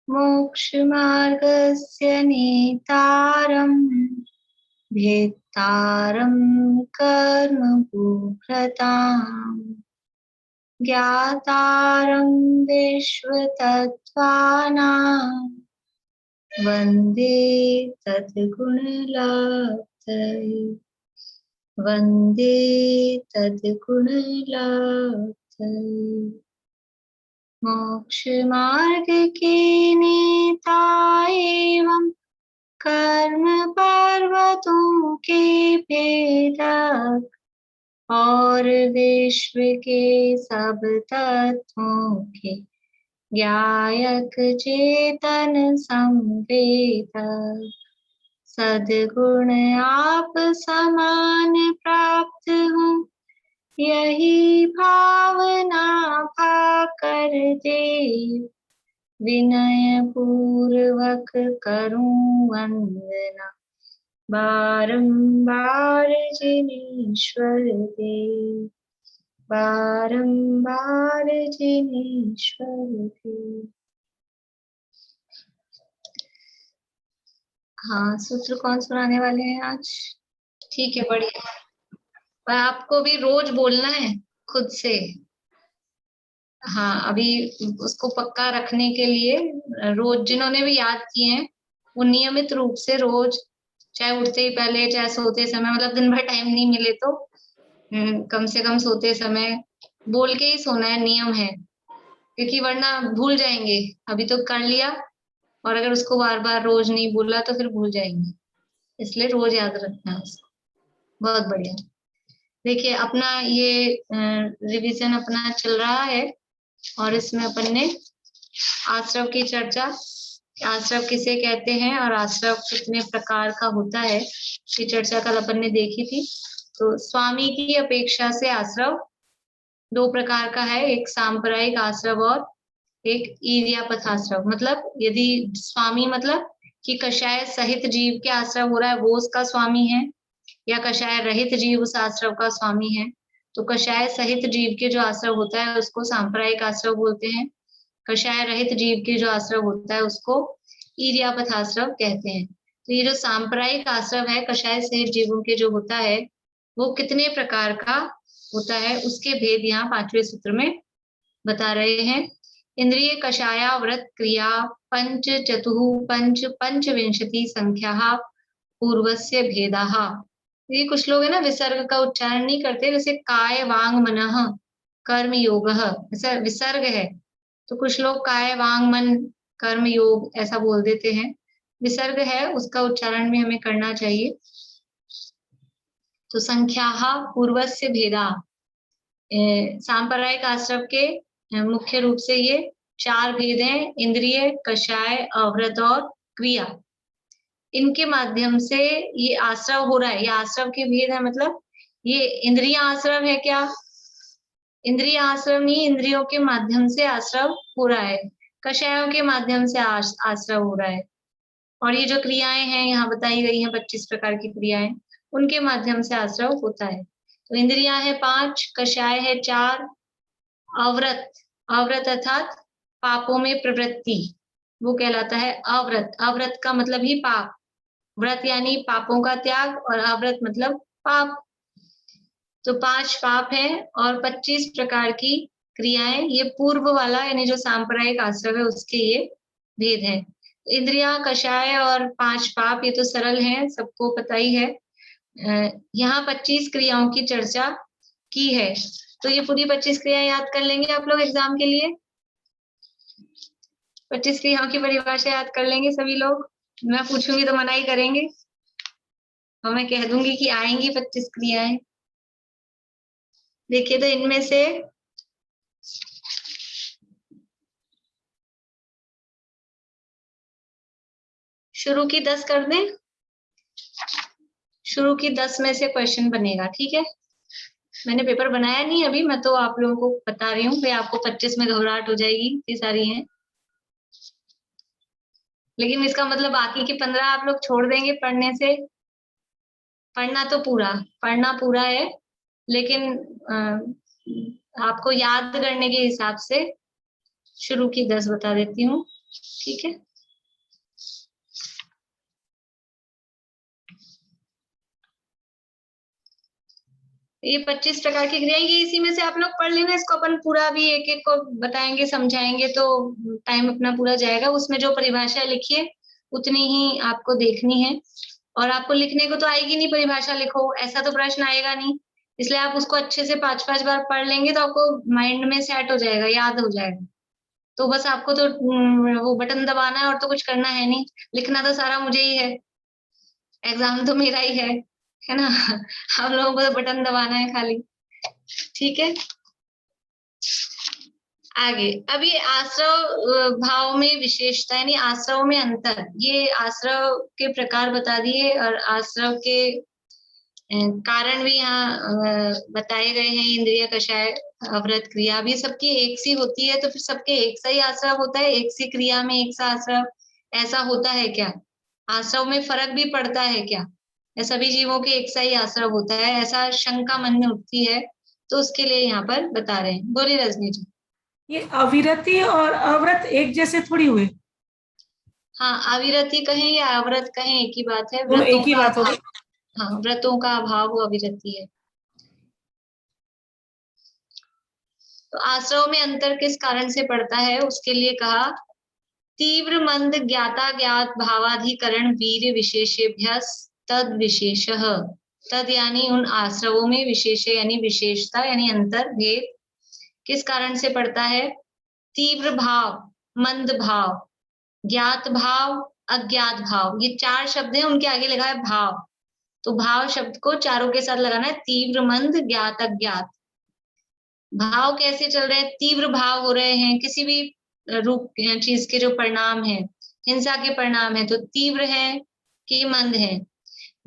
मोक्षमार्गस्य नेतारम् भेत्तारं कर्मभूभृताम् ज्ञातारं विश्वतत्त्वानां वन्दे तद्गुणलब्धये वन्दे तद्गुणलब्धये। मोक्षमार्ग के नेता एवं कर्म पर्वतों के भेदक और विश्व के सब तत्वों के ज्ञायक चेतन संवेदक सद्गुण आप समान प्राप्त हो यही भावना भाकर देव विनय पूर्वक करूं वंदना बारंबार जिनेश्वर देव बारंबार जिनेश्वर देव। हाँ, सूत्र कौन सुनाने वाले हैं आज? ठीक है, बढ़िया। पर आपको भी रोज बोलना है खुद से। हाँ, अभी उसको पक्का रखने के लिए रोज जिन्होंने भी याद किए हैं वो नियमित रूप से रोज, चाहे उठते ही पहले चाहे सोते समय, मतलब दिन भर टाइम नहीं मिले तो कम से कम सोते समय बोल के ही सोना है, नियम है, क्योंकि वरना भूल जाएंगे। अभी तो कर लिया और अगर उसको बार बार रोज नहीं बोला तो फिर भूल जाएंगे, इसलिए रोज याद रखना है उसको। बहुत बढ़िया। देखिए, अपना ये रिवीजन अपना चल रहा है और इसमें अपन ने आश्रव की चर्चा, आश्रव किसे कहते हैं और आश्रव कितने प्रकार का होता है, ये चर्चा कल अपन ने देखी थी। तो स्वामी की अपेक्षा से आश्रव दो प्रकार का है, एक सांप्रदायिक आश्रव और एक ईर्यापथ आश्रव। मतलब यदि स्वामी मतलब कि कषाय सहित जीव के आश्रव हो रहा है वो उसका स्वामी है, या कषाय रहित जीव उस आश्रव का स्वामी है। तो कषाय सहित जीव के जो आश्रव होता है उसको सांप्रदायिक आश्रव बोलते हैं। कषाय रहित जीव के जो आश्रव होता है उसको ईर्यापथ आश्रव कहते हैं। तो ये जो सांप्रदायिक आश्रव है कषाय सहित जीवों के जो होता है वो कितने प्रकार का होता है उसके भेद यहाँ 5वें सूत्र में बता रहे हैं। इंद्रिय कषाया व्रत क्रिया पंच चतुः पंच पंचविंशति संख्या पूर्वस्य भेदाः। ये कुछ लोग है ना विसर्ग का उच्चारण नहीं करते, जैसे काय वांग मनः कर्म योगः, ऐसा विसर्ग है तो कुछ लोग काय वांग मन कर्म योग ऐसा बोल देते हैं। विसर्ग है उसका उच्चारण भी हमें करना चाहिए। तो संख्या पूर्वस्य भेदा, सांप्रदायिक आश्रव के मुख्य रूप से ये 4 भेद हैं, इंद्रिय कषाय अव्रत और क्रिया। इनके माध्यम से ये आश्रव हो रहा है, ये आश्रव के भेद है। मतलब ये इंद्रिय आश्रव है क्या? इंद्रिय आश्रव नहीं, इंद्रियों के माध्यम से आश्रव हो रहा है, कषायों के माध्यम से आश्रव हो रहा है। और ये जो क्रियाएं हैं यहाँ बताई गई हैं 25 प्रकार की क्रियाएं, उनके माध्यम से आश्रव होता है। तो इंद्रियां है 5, कषाय है 4, अव्रत, अव्रत अर्थात पापों में प्रवृत्ति, वो कहलाता है अव्रत। अव्रत का मतलब ही पाप, व्रत यानी पापों का त्याग और अव्रत मतलब पाप। तो 5 पाप है और 25 प्रकार की क्रियाएं, ये पूर्व वाला यानी जो सांप्रदायिक आश्रव है उसके ये भेद है। इंद्रिया कषाय और 5 पाप ये तो सरल है, सबको पता ही है। यहाँ 25 क्रियाओं की चर्चा की है, तो ये पूरी 25 क्रियाएं याद कर लेंगे आप लोग एग्जाम के लिए। 25 क्रियाओं की परिभाषा याद कर लेंगे सभी लोग। मैं पूछूंगी तो मना ही करेंगे और मैं कह दूंगी कि आएंगी 25 क्रियाएं। देखिए, तो इनमें से शुरू की 10 कर दें, शुरू की 10 में से क्वेश्चन बनेगा, ठीक है। मैंने पेपर बनाया नहीं अभी, मैं तो आप लोगों को बता रही हूँ, फिर आपको 25 में घबराहट हो जाएगी, इतनी सारी हैं। लेकिन इसका मतलब बाकी के 15 आप लोग छोड़ देंगे पढ़ने से। पढ़ना तो पूरा, पढ़ना पूरा है, लेकिन आपको याद करने के हिसाब से शुरू की 10 बता देती हूँ। ठीक है। ये 25 प्रकार की क्रियाएं, ये इसी में से आप लोग पढ़ लेना। इसको अपन पूरा भी एक एक को बताएंगे समझाएंगे तो टाइम अपना पूरा जाएगा। उसमें जो परिभाषा लिखी है उतनी ही आपको देखनी है, और आपको लिखने को तो आएगी नहीं, परिभाषा लिखो ऐसा तो प्रश्न आएगा नहीं। इसलिए आप उसको अच्छे से 5-5 बार पढ़ लेंगे तो आपको माइंड में सेट हो जाएगा, याद हो जाएगा। तो बस आपको तो वो बटन दबाना है और तो कुछ करना है नहीं। लिखना तो सारा मुझे ही है, एग्जाम तो मेरा ही है ना। हम लोगों को तो बटन दबाना है खाली। ठीक है, आगे। अभी आश्रव भाव में विशेषता यानी आश्रव में अंतर, ये आश्रव के प्रकार बता दिए और आश्रव के कारण भी यहाँ बताए गए हैं। इंद्रिय कषाय, अवृत क्रिया भी सबकी एक सी होती है, तो फिर सबके एक सा ही आश्रव होता है, एक सी क्रिया में एक सा आश्रव, ऐसा होता है क्या? आश्रव में फर्क भी पड़ता है क्या? या सभी जीवों के एक सा ही आश्रव होता है? ऐसा शंका मन में उठती है, तो उसके लिए यहाँ पर बता रहे हैं। बोलिए रजनी जी। ये अविरति और अव्रत एक जैसे थोड़ी हुए? हाँ, अविरति कहें या अव्रत कहें एक ही बात है। दोनों व्रतों एक ही का बात अभाव, होगी। हाँ, व्रतों का अभाव वो अविरति है। तो आश्रव में अंतर किस कारण से पड़ता है, उसके लिए कहा तीव्र मंद ज्ञाता ज्ञात भावाधिकरण वीर्य विशेषेभ्य तद विशेष। तद यानी उन आश्रवों में, विशेष यानी विशेषता यानी अंतर भेद किस कारण से पड़ता है? तीव्र भाव, मंद भाव, ज्ञात भाव, अज्ञात भाव, ये 4 शब्द हैं, उनके आगे लगा है भाव। तो भाव शब्द को चारों के साथ लगाना है, तीव्र मंद ज्ञात अज्ञात। भाव कैसे चल रहे हैं? तीव्र भाव हो रहे हैं किसी भी रूप चीज के, जो परिणाम है, हिंसा के परिणाम है, तो तीव्र है कि मंद है।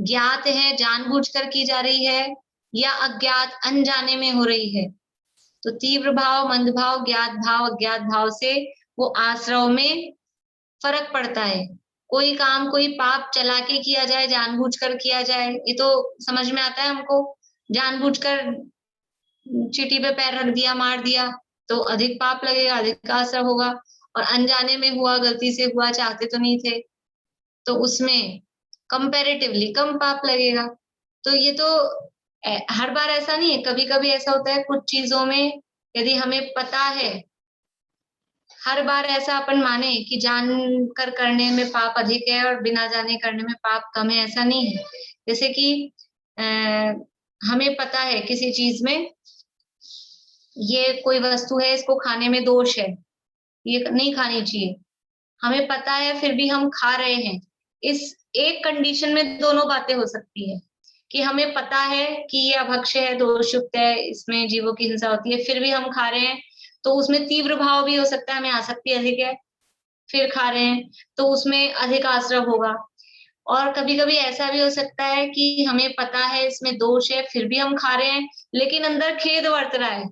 ज्ञात है, जानबूझकर की जा रही है, या अज्ञात अनजाने में हो रही है। तो तीव्र भाव, मंद भाव, ज्ञात भाव, अज्ञात भाव से वो आश्रव में फर्क पड़ता है। कोई काम, कोई पाप चला के किया जाए, जानबूझकर किया जाए, ये तो समझ में आता है हमको। जानबूझकर चीटी पे पैर रख दिया, मार दिया, तो अधिक पाप लगेगा, अधिक असर होगा। और अनजाने में हुआ, गलती से हुआ, चाहते तो नहीं थे, तो उसमें कंपैरेटिवली कम पाप लगेगा। तो ये तो हर बार ऐसा नहीं है, कभी कभी ऐसा होता है कुछ चीजों में, यदि हमें पता है, हर बार ऐसा अपन माने कि जान कर करने में पाप अधिक है और बिना जाने करने में पाप कम है, ऐसा नहीं है। जैसे कि आ, हमें पता है किसी चीज में, ये कोई वस्तु है, इसको खाने में दोष है, ये नहीं खानी चाहिए, हमें पता है फिर भी हम खा रहे हैं। इस एक कंडीशन में दोनों बातें हो सकती है, कि हमें पता है कि ये अभक्ष्य है, दोषयुक्त है, इसमें जीवों की हिंसा होती है, फिर भी हम खा रहे हैं, तो उसमें तीव्र भाव भी हो सकता है, हमें आसक्ति अधिक है, फिर खा रहे हैं, तो उसमें अधिक आश्रव होगा। और कभी कभी ऐसा भी हो सकता है कि हमें पता है इसमें दोष है, फिर भी हम खा रहे हैं, लेकिन अंदर खेद वर्त रहा है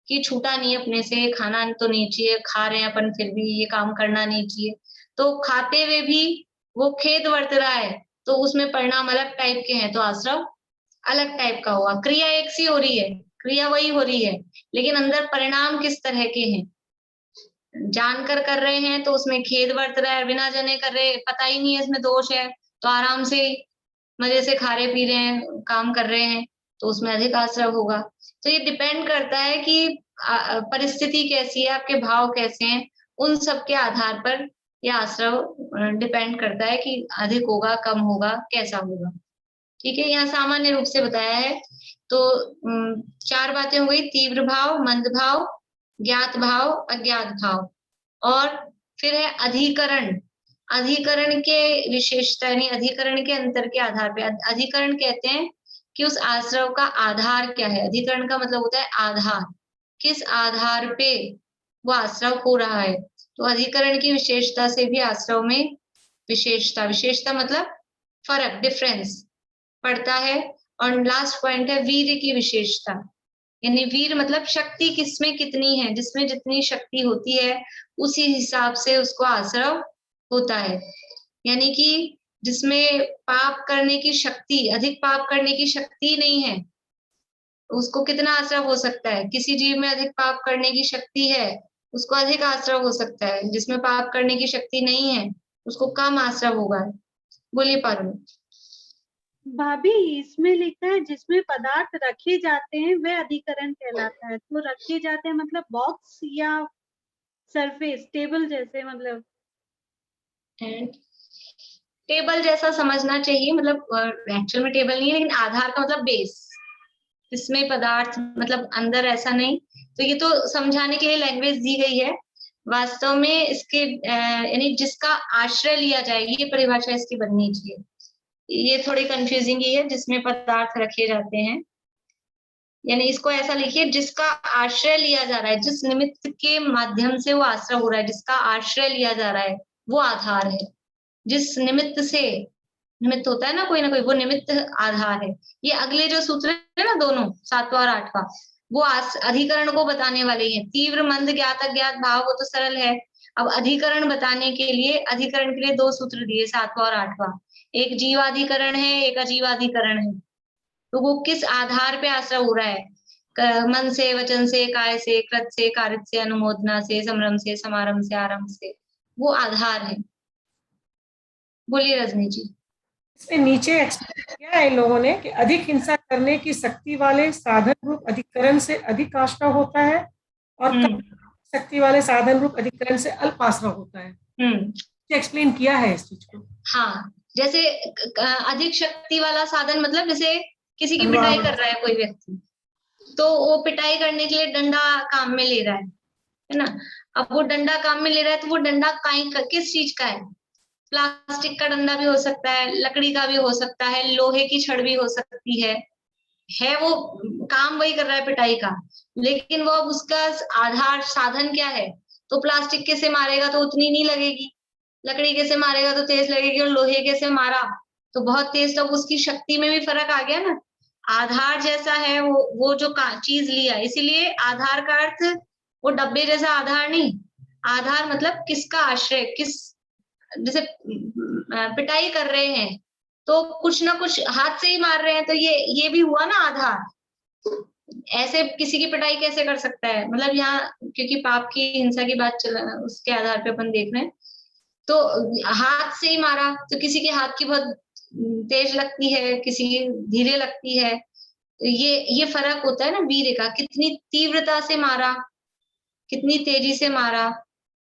कि छूटा नहीं अपने से, खाना तो नहीं चाहिए, खा रहे हैं अपन फिर भी, ये काम करना नहीं चाहिए, तो खाते हुए भी वो खेद वर्त रहा है, तो उसमें परिणाम अलग टाइप के हैं, तो आश्रव अलग टाइप का हुआ। क्रिया एक सी हो रही है, क्रिया वही हो रही है, लेकिन अंदर परिणाम किस तरह के हैं। जानकर कर रहे हैं तो उसमें खेद वर्त रहा है, बिना जाने कर रहे, पता ही नहीं है इसमें दोष है, तो आराम से मजे से खा रहे पी रहे हैं, काम कर रहे हैं, तो उसमें अधिक आश्रव होगा। तो ये डिपेंड करता है कि परिस्थिति कैसी है, आपके भाव कैसे हैं, उन सब के आधार पर यह आश्रव डिपेंड करता है कि अधिक होगा, कम होगा, कैसा होगा। ठीक है, यहाँ सामान्य रूप से बताया है। तो 4 बातें हो गई, तीव्र भाव, मंद भाव, ज्ञात भाव, अज्ञात भाव। और फिर है अधिकरण। अधिकरण के विशेषता यानी अधिकरण के अंतर के आधार पे, अधिकरण कहते हैं कि उस आश्रव का आधार क्या है। अधिकरण का मतलब होता है आधार, किस आधार पे वो आश्रव हो रहा है। तो अधिकरण की विशेषता से भी आश्रव में विशेषता, विशेषता मतलब फर्क, डिफरेंस पड़ता है। और लास्ट पॉइंट है वीर्य की विशेषता, यानी वीर मतलब शक्ति किसमें कितनी है, जिसमें जितनी शक्ति होती है उसी हिसाब से उसको आश्रव होता है। यानी कि जिसमें पाप करने की शक्ति, अधिक पाप करने की शक्ति नहीं है, उसको कितना आश्रव हो सकता है। किसी जीव में अधिक पाप करने की शक्ति है उसको अधिक आश्रव हो सकता है। जिसमें पाप करने की शक्ति नहीं है उसको कम आश्रव होगा। बोलिए पारुल। भाभी इसमें लिखा है जिसमें पदार्थ रखे जाते हैं वह अधिकरण कहलाता है। तो रखे जाते हैं मतलब बॉक्स या सरफेस, टेबल जैसे, मतलब टेबल जैसा समझना चाहिए, मतलब एक्चुअल में टेबल नहीं है, लेकिन आधार का मतलब बेस। इसमें पदार्थ मतलब अंदर ऐसा नहीं। तो ये तो समझाने के लिए लैंग्वेज दी गई है। वास्तव में इसके यानी जिसका आश्रय लिया जाए, ये परिभाषा इसकी बननी चाहिए। ये थोड़ी कंफ्यूजिंग ही है, जिसमें पदार्थ रखे जाते हैं, यानी इसको ऐसा लिखिए जिसका आश्रय लिया जा रहा है, जिस निमित्त के माध्यम से वो आश्रय हो रहा है, जिसका आश्रय लिया जा रहा है वो आधार है। जिस निमित्त से, निमित्त होता है ना कोई, वो निमित्त आधार है। ये अगले जो सूत्र है ना दोनों, 7वां और 8वां, वो अधिकरण को बताने वाले हैं। तीव्र मंद ज्ञात अज्ञात भाव, वो तो सरल है। अब अधिकरण बताने के लिए, अधिकरण के लिए दो सूत्र दिए, 7वां और 8वां। एक जीवाधिकरण है, एक अजीवाधिकरण है। तो वो किस आधार पे आश्रय हो रहा है, मन से, वचन से, काय से, कृत से, कारित से, अनुमोदना से, समरम से, समारंभ से, आरंभ से, वो आधार है। बोलिए रजनी जी। इसमें नीचे एक्सप्लेन किया है इन लोगों ने कि अधिक हिंसा करने की शक्ति वाले साधन रूप अधिकरण से अधिक आश्रय होता है और कम शक्ति वाले साधन रूप अधिकरण से अल्प आश्रय होता है। एक्सप्लेन किया है इस चीज को। हाँ, जैसे अधिक शक्ति वाला साधन मतलब जैसे किसी की पिटाई कर रहा है कोई व्यक्ति, तो वो पिटाई करने के लिए डंडा काम में ले रहा है ना। अब वो डंडा काम में ले रहा है, तो वो डंडा किस चीज का है? प्लास्टिक का डंडा भी हो सकता है, लकड़ी का भी हो सकता है, लोहे की छड़ भी हो सकती है वो काम वही कर रहा है पिटाई का, लेकिन वो अब उसका आधार साधन क्या है? तो प्लास्टिक के से मारेगा तो उतनी नहीं लगेगी, लकड़ी के से मारेगा तो तेज लगेगी, और लोहे के से मारा तो बहुत तेज। तो उसकी शक्ति में भी फर्क आ गया ना। आधार जैसा है वो जो चीज लिया, इसीलिए आधार का अर्थ वो डब्बे जैसा आधार नहीं। आधार मतलब किसका आश्रय, किस, जैसे पिटाई कर रहे हैं तो कुछ ना कुछ हाथ से ही मार रहे हैं, तो ये भी हुआ ना आधार। ऐसे किसी की पिटाई कैसे कर सकता है? मतलब यहाँ क्योंकि पाप की हिंसा की बात चल, उसके आधार पे अपन देख रहे हैं, तो हाथ से ही मारा तो किसी के हाथ की बहुत तेज लगती है, किसी की धीरे लगती है। तो ये फर्क होता है ना वीर्य का, कितनी तीव्रता से मारा, कितनी तेजी से मारा,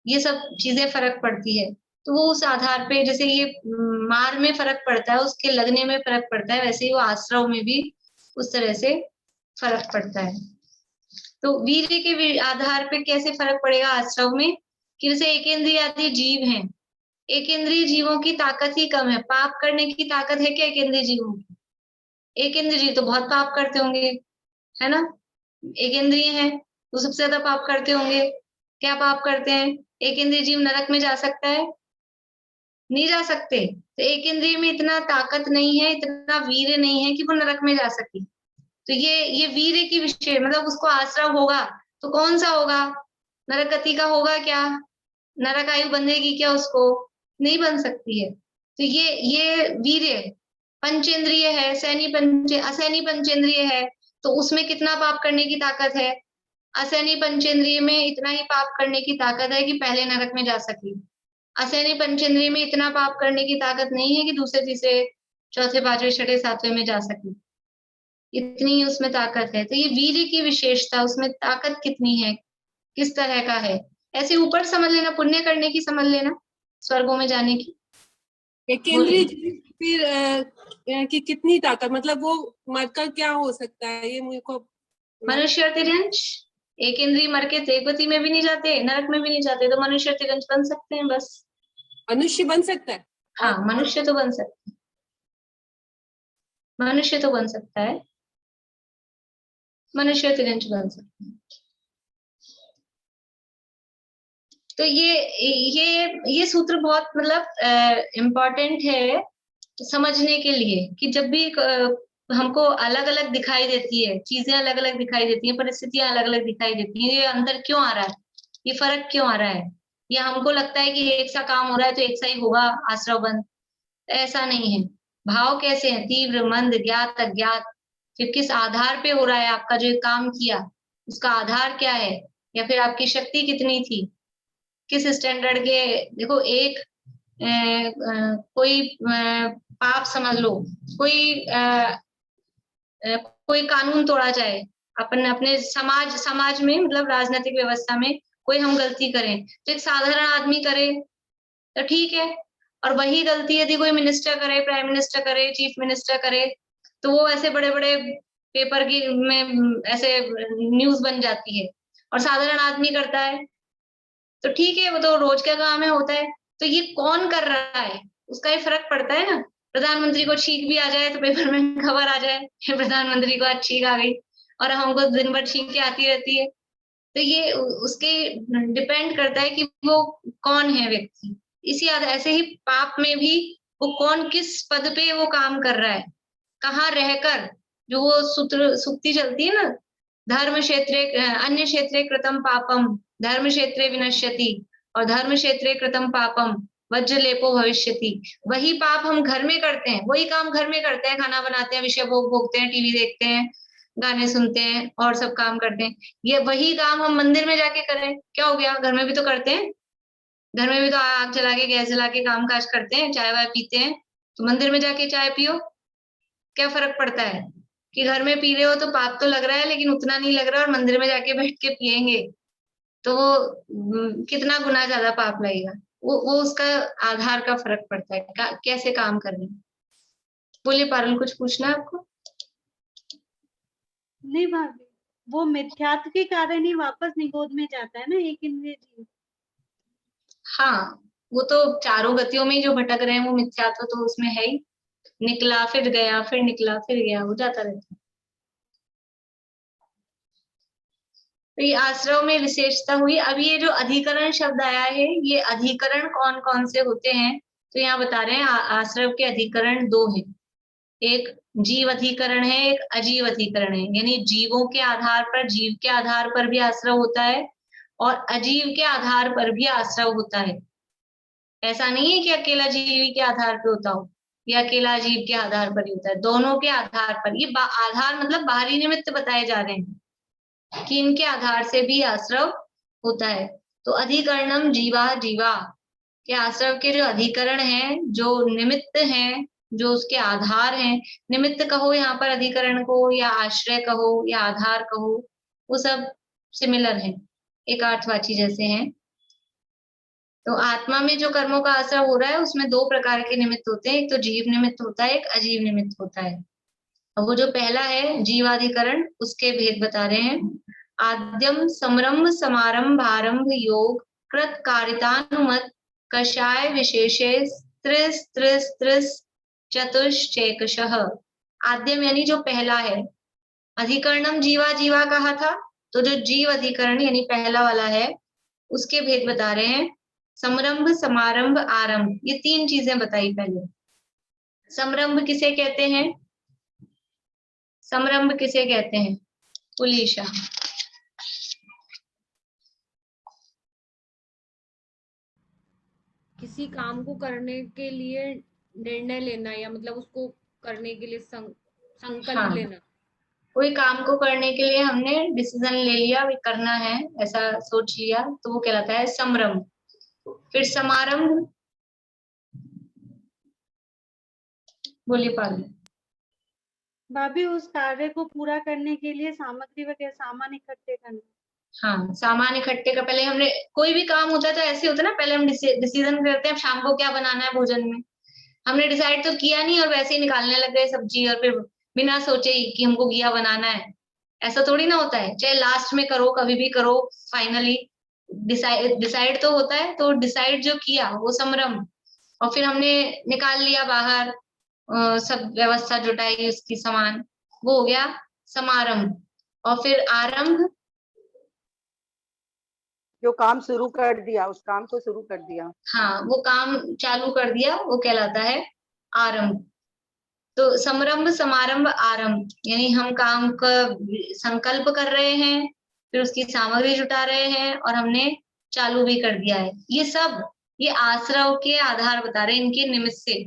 ये सब चीजें फर्क पड़ती है। तो वो उस आधार पे, जैसे ये मार में फर्क पड़ता है, उसके लगने में फर्क पड़ता है, वैसे ही वो आश्रव में भी उस तरह से फर्क पड़ता है। तो वीर्य के आधार पे कैसे फर्क पड़ेगा आश्रव में, कि जैसे एक इंद्रिय आदि जीव हैं, एक इंद्रिय जीवों की ताकत ही कम है। पाप करने की ताकत है क्या एक इंद्रिय जीवों की? एक इंद्रिय जीव तो बहुत पाप करते होंगे, है ना। एक इंद्रिय है तो सबसे ज्यादा पाप करते होंगे। क्या पाप करते हैं? एक इंद्रिय जीव नरक में जा सकता है? नहीं जा सकते। तो एक इंद्रिय में इतना ताकत नहीं है, इतना वीर्य नहीं है कि वो नरक में जा सके। तो ये वीर्य की विषय, मतलब उसको आश्रय होगा तो कौन सा होगा? नरक गति का होगा क्या? नरक आयु बंधेगी क्या उसको? नहीं बन सकती है। तो ये वीर्य पंचेंद्रिय है, असैनी पंचेंद्रिय है, तो उसमें कितना पाप करने की ताकत है? असैनी पंचेंद्रिय में इतना ही पाप करने की ताकत है कि पहले नरक में जा सके। असैनी पंचेंद्रिय में इतना पाप करने की ताकत नहीं है कि दूसरे तीसरे चौथे पांचवे छठे सातवें में जा सके। इतनी उसमें ताकत है। तो ये वीर्य की विशेषता, उसमें ताकत कितनी है, किस तरह का है, ऐसे ऊपर समझ लेना, पुण्य करने की समझ लेना, स्वर्गों में जाने की। केंद्रीय फिर कि कितनी ताकत, मतलब वो मरकर क्या हो सकता है, ये मुझे को मनुष्य तिरंज। एक इंद्रिय मर के तेगवती में भी नहीं जाते, नरक में भी नहीं जाते, तो मनुष्य तिरंज बन सकते हैं बस। मनुष्य बन सकता है? हाँ, मनुष्य तो बन सकता है, मनुष्य तो बन सकता है, मनुष्य तिरंज बन सकते हैं। तो ये सूत्र बहुत मतलब इम्पोर्टेंट है समझने के लिए, कि जब भी हमको अलग अलग दिखाई देती है, चीजें अलग अलग दिखाई देती हैं, परिस्थितियां अलग अलग दिखाई देती हैं, ये अंतर क्यों आ रहा है, ये फर्क क्यों आ रहा है, या हमको लगता है कि एक सा काम हो रहा है तो एक सा ही होगा आश्रव बंद, ऐसा नहीं है। भाव कैसे है? तीव्र, मंद, ज्ञात, अज्ञात, फिर किस आधार पे हो रहा है आपका जो काम किया, उसका आधार क्या है, या फिर आपकी शक्ति कितनी थी, किस स्टैंडर्ड के। देखो एक कोई पाप समझ लो, कोई कानून तोड़ा जाए अपने समाज में, मतलब राजनीतिक व्यवस्था में कोई हम गलती करें तो एक साधारण आदमी करे तो ठीक है, और वही गलती यदि कोई मिनिस्टर करे, प्राइम मिनिस्टर करे, चीफ मिनिस्टर करे, तो वो ऐसे बड़े बड़े पेपर की में ऐसे न्यूज बन जाती है, और साधारण आदमी करता है तो ठीक है, वो तो रोज का काम है, होता है। तो ये कौन कर रहा है उसका ही फर्क पड़ता है ना। प्रधानमंत्री को छींक भी आ जाए तो पेपर में खबर आ जाए कि प्रधानमंत्री को आज छींक आ गई, और हमको दिन भर छींक के आती रहती है। तो ये उसके डिपेंड करता है कि वो कौन है व्यक्ति। इसी ऐसे ही पाप में भी वो कौन किस पद पे वो काम कर रहा है, कहाँ रहकर, जो वो सुक्ति चलती है ना, धर्म क्षेत्रे अन्य क्षेत्रे कृतम पापम धर्म क्षेत्रे विनश्यति, और धर्म क्षेत्रे कृतम पापम वज्र लेपो भविष्यति। वही पाप हम घर में करते हैं, वही काम घर में करते हैं, खाना बनाते हैं, विषय भोग भोगते हैं, टीवी देखते हैं, गाने सुनते हैं और सब काम करते हैं। ये वही काम हम मंदिर में जाके करें, क्या हो गया, घर में भी तो करते हैं। घर में भी तो आग जला के, गैस जला के काम काज करते हैं, चाय वाय पीते हैं। तो मंदिर में जाके चाय पियो, क्या फर्क पड़ता है कि घर में पी रहे हो तो पाप तो लग रहा है लेकिन उतना नहीं लग रहा, और मंदिर में जाके बैठ के पियेंगे तो वो कितना गुना ज्यादा पाप लगेगा। वो उसका आधार का फर्क पड़ता है, कैसे काम कर रहे हैं। बोलिए पारुल, कुछ पूछना है आपको? नहीं भाभी, वो मिथ्यात्व के कारण ही वापस निगोद में जाता है ना एक इंद्रिय जीव। हाँ, वो तो चारों गतियों में जो भटक रहे हैं वो मिथ्यात्व तो उसमें है ही, निकला फिर गया, फिर निकला फिर गया, हो जाता रहता है। तो ये आश्रव में विशेषता हुई। अब ये जो अधिकरण शब्द आया है, ये अधिकरण कौन कौन से होते हैं तो यहाँ बता रहे हैं, आश्रव के अधिकरण दो हैं। एक जीव अधिकरण है, एक अजीव अधिकरण है। यानी जीवों के आधार पर, जीव के आधार पर भी आश्रव होता है, और अजीव के आधार पर भी आश्रव होता है। ऐसा नहीं है कि अकेला जीव के आधार पर होता हो या अकेला जीव के आधार पर ही होता है, दोनों के आधार पर। ये आधार मतलब बाहरी निमित्त बताए जा रहे हैं कि इनके आधार से भी आश्रव होता है। तो अधिकरणम जीवा जीवा के आश्रव के जो अधिकरण हैं, जो निमित्त हैं, जो उसके आधार हैं, निमित्त कहो यहाँ पर अधिकरण को, या आश्रय कहो, या आधार कहो, वो सब सिमिलर है, एक अर्थवाची जैसे हैं। तो आत्मा में जो कर्मों का आश्रय हो रहा है उसमें दो प्रकार के निमित्त होते हैं, एक तो जीव निमित्त होता है, एक अजीव निमित्त होता है। और वो जो पहला है जीवाधिकरण, उसके भेद बता रहे हैं। आद्यम समरंभ समारंभ आरंभ योग कृत कारितानुमत कषाय विशेषे त्रिस त्रिस त्रिस चतुश्चैकशः। आद्यम यानी जो पहला है, अधिकरणम जीवा जीवा कहा था, तो जो जीव अधिकरण यानी पहला वाला है उसके भेद बता रहे हैं। समरंभ समारंभ आरंभ, ये तीन चीजें बताई पहले। समरंभ किसे कहते हैं, समरंभ किसे कहते हैं पुलीशा? किसी काम को करने के लिए निर्णय लेना, या मतलब उसको करने के लिए संकल्प लेना। कोई काम को करने के लिए हमने डिसीजन ले लिया, भी करना है, ऐसा सोच लिया, तो वो कहलाता है समरंभ। फिर समारंभ, बोलिए पाल। भाभी, उस कार्य को पूरा करने के लिए सामग्री वगैरह सामान इकट्ठे करना। हाँ, सामान इकट्ठे का, पहले हमने कोई भी काम होता है तो ऐसे होता है ना, पहले हम डिसीजन करते हैं शाम को क्या बनाना है भोजन में। हमने डिसाइड तो किया नहीं और वैसे ही निकालने लग गए सब्जी, और फिर बिना सोचे ही कि हमको घिया बनाना है। ऐसा थोड़ी ना होता है, चाहे लास्ट में करो, कभी भी करो, फाइनली डिसाइड तो होता है। तो डिसाइड जो किया वो समरंभ, और फिर हमने निकाल लिया बाहर, सब व्यवस्था जुटाई उसकी सामान, वो हो गया समारंभ। और फिर आरंभ, जो काम शुरू कर दिया, उस काम को शुरू कर दिया। हाँ, वो काम चालू कर दिया, वो कहलाता है आरंभ। तो समरंभ समारंभ आरंभ यानी हम काम का संकल्प कर रहे हैं, फिर उसकी सामग्री जुटा रहे हैं, और हमने चालू भी कर दिया है। ये सब ये आश्रव के आधार बता रहे हैं, इनके निमित्त से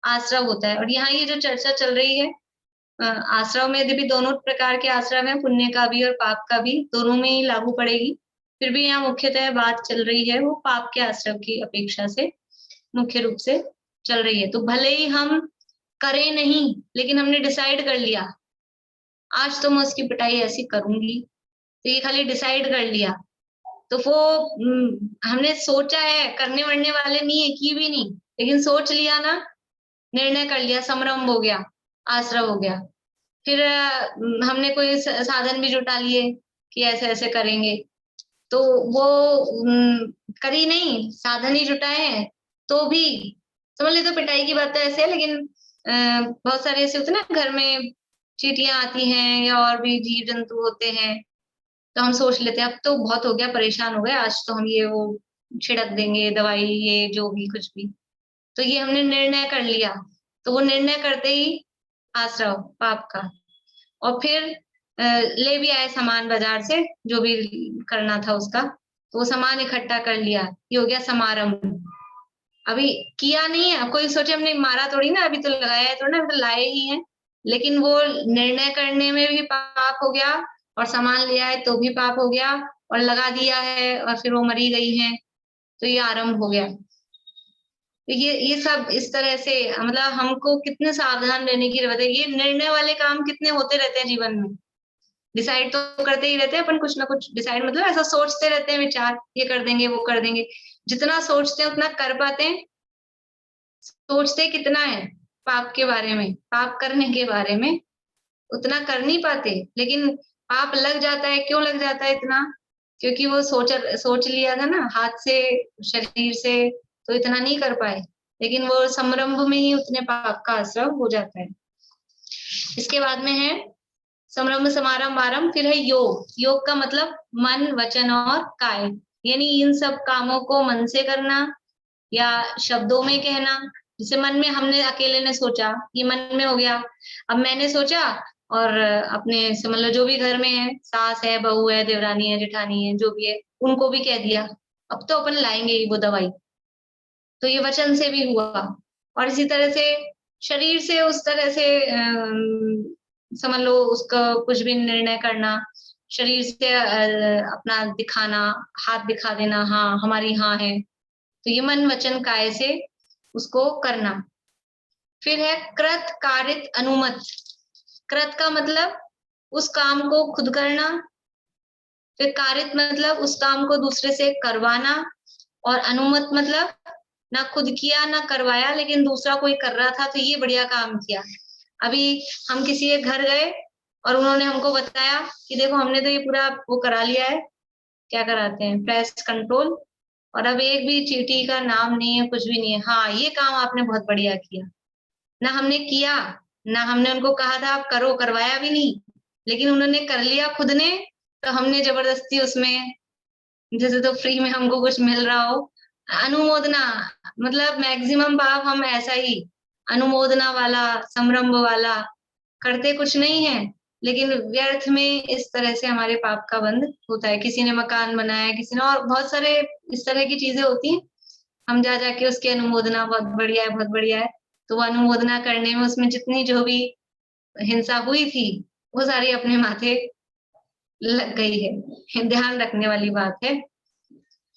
आश्रव होता है। और यहाँ ये जो चर्चा चल रही है, आश्रव में यदि भी दोनों प्रकार के आश्रव है, पुण्य का भी और पाप का भी, दोनों में ही लागू पड़ेगी। फिर भी यहाँ मुख्यतः बात चल रही है वो पाप के आश्रव की अपेक्षा से मुख्य रूप से चल रही है। तो भले ही हम करें नहीं, लेकिन हमने डिसाइड कर लिया आज तो मैं उसकी पिटाई ऐसी करूंगी, तो ये खाली डिसाइड कर लिया, तो वो हमने सोचा है, करने वरने वाले नहीं है, की भी नहीं, लेकिन सोच लिया ना, निर्णय कर लिया, समरंभ हो गया, आश्रव हो गया। फिर हमने कोई साधन भी जुटा लिए कि ऐसे ऐसे करेंगे, तो वो करी नहीं, साधन ही जुटाए हैं, तो भी समझ ले। तो पिटाई की बात तो ऐसे है, लेकिन बहुत सारे ऐसे होते हैं ना, घर में चींटियां आती हैं या और भी जीव जंतु होते हैं, तो हम सोच लेते हैं अब तो बहुत हो गया, परेशान हो गए, आज तो हम ये वो छिड़क देंगे दवाई, ये जो भी कुछ भी, तो ये हमने निर्णय कर लिया, तो वो निर्णय करते ही आश्रव पाप का। और फिर ले भी आए सामान बाजार से, जो भी करना था उसका, तो वो सामान इकट्ठा कर लिया, ये हो गया समारंभ। अभी किया नहीं है, कोई सोचे हमने मारा थोड़ी ना, अभी तो लगाया है थोड़ा ना, अभी तो लाए ही हैं, लेकिन वो निर्णय करने में भी पाप हो गया, और सामान लिया है तो भी पाप हो गया, और लगा दिया है और फिर वो मरी गई है, तो ये आरंभ हो गया। तो ये सब इस तरह से, मतलब हमको कितने सावधान रहने की जरूरत है। ये निर्णय वाले काम कितने होते रहते हैं जीवन में, डिसाइड तो करते ही रहते हैं अपन, कुछ ना कुछ डिसाइड, मतलब ऐसा सोचते रहते हैं, विचार ये कर देंगे वो कर देंगे, जितना सोचते हैं उतना कर पाते हैं? सोचते कितना है पाप के बारे में, पाप करने के बारे में, उतना कर नहीं पाते। लेकिन पाप लग जाता है, क्यों लग जाता है इतना? क्योंकि वो सोच लिया था ना हाथ से, शरीर से, तो इतना नहीं कर पाए, लेकिन वो समरंभ में ही उतने पाप का असर हो जाता है। इसके बाद में है समरंभ, समारंभ, आरंभ, फिर है योग। योग का मतलब मन, वचन और काय, यानी इन सब कामों को मन से करना या शब्दों में कहना। जैसे मन में हमने अकेले ने सोचा, ये मन में हो गया, अब मैंने सोचा और अपने समझ लो जो भी घर में है, सास है, बहू है, देवरानी है, जेठानी है, जो भी है, उनको भी कह दिया अब तो अपन लाएंगे ही वो दवाई, तो ये वचन से भी हुआ। और इसी तरह से शरीर से उस तरह से समझ लो उसका कुछ भी निर्णय करना, शरीर से अपना दिखाना, हाथ दिखा देना, हाँ हमारी हाँ है, तो ये मन वचन काय से उसको करना। फिर है कृत कारित अनुमत। कृत का मतलब उस काम को खुद करना, फिर कारित मतलब उस काम को दूसरे से करवाना, और अनुमत मतलब ना खुद किया ना करवाया, लेकिन दूसरा कोई कर रहा था तो ये बढ़िया काम किया। अभी हम किसी के घर गए और उन्होंने हमको बताया कि देखो हमने तो ये पूरा वो करा लिया है, क्या कराते हैं, प्रेस कंट्रोल, और अब एक भी चीटी का नाम नहीं है, कुछ भी नहीं है, हाँ ये काम आपने बहुत बढ़िया किया। ना हमने किया, ना हमने उनको कहा था आप करो, करवाया भी नहीं, लेकिन उन्होंने कर लिया खुद ने, तो हमने जबरदस्ती उसमें, जैसे तो फ्री में हमको कुछ मिल रहा हो, अनुमोदना, मतलब मैक्सिमम पाप हम ऐसा ही अनुमोदना वाला, संरंभ वाला करते कुछ नहीं है, लेकिन व्यर्थ में इस तरह से हमारे पाप का बंध होता है। किसी ने मकान बनाया, किसी ने, और बहुत सारे इस तरह की चीजें होती हैं, हम जा जाके उसकी अनुमोदना बहुत बढ़िया है, बहुत बढ़िया है, तो वो अनुमोदना करने में उसमें जितनी जो भी हिंसा हुई थी वो सारी अपने माथे लग गई है। ध्यान रखने वाली बात है,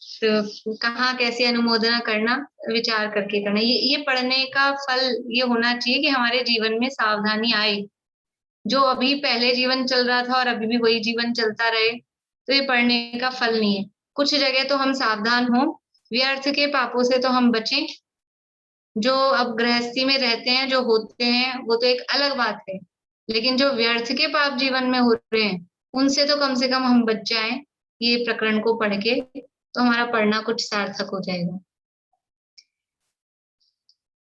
तो कहाँ कैसे अनुमोदना करना, विचार करके करना। ये पढ़ने का फल ये होना चाहिए कि हमारे जीवन में सावधानी आए। जो अभी पहले जीवन चल रहा था और अभी भी वही जीवन चलता रहे, तो ये पढ़ने का फल नहीं है। कुछ जगह तो हम सावधान हो, व्यर्थ के पापों से तो हम बचें। जो अब गृहस्थी में रहते हैं, जो होते हैं, वो तो एक अलग बात है, लेकिन जो व्यर्थ के पाप जीवन में हो रहे हैं उनसे तो कम से कम हम बच जाएं, ये प्रकरण को पढ़ के, तो हमारा पढ़ना कुछ सार्थक हो जाएगा।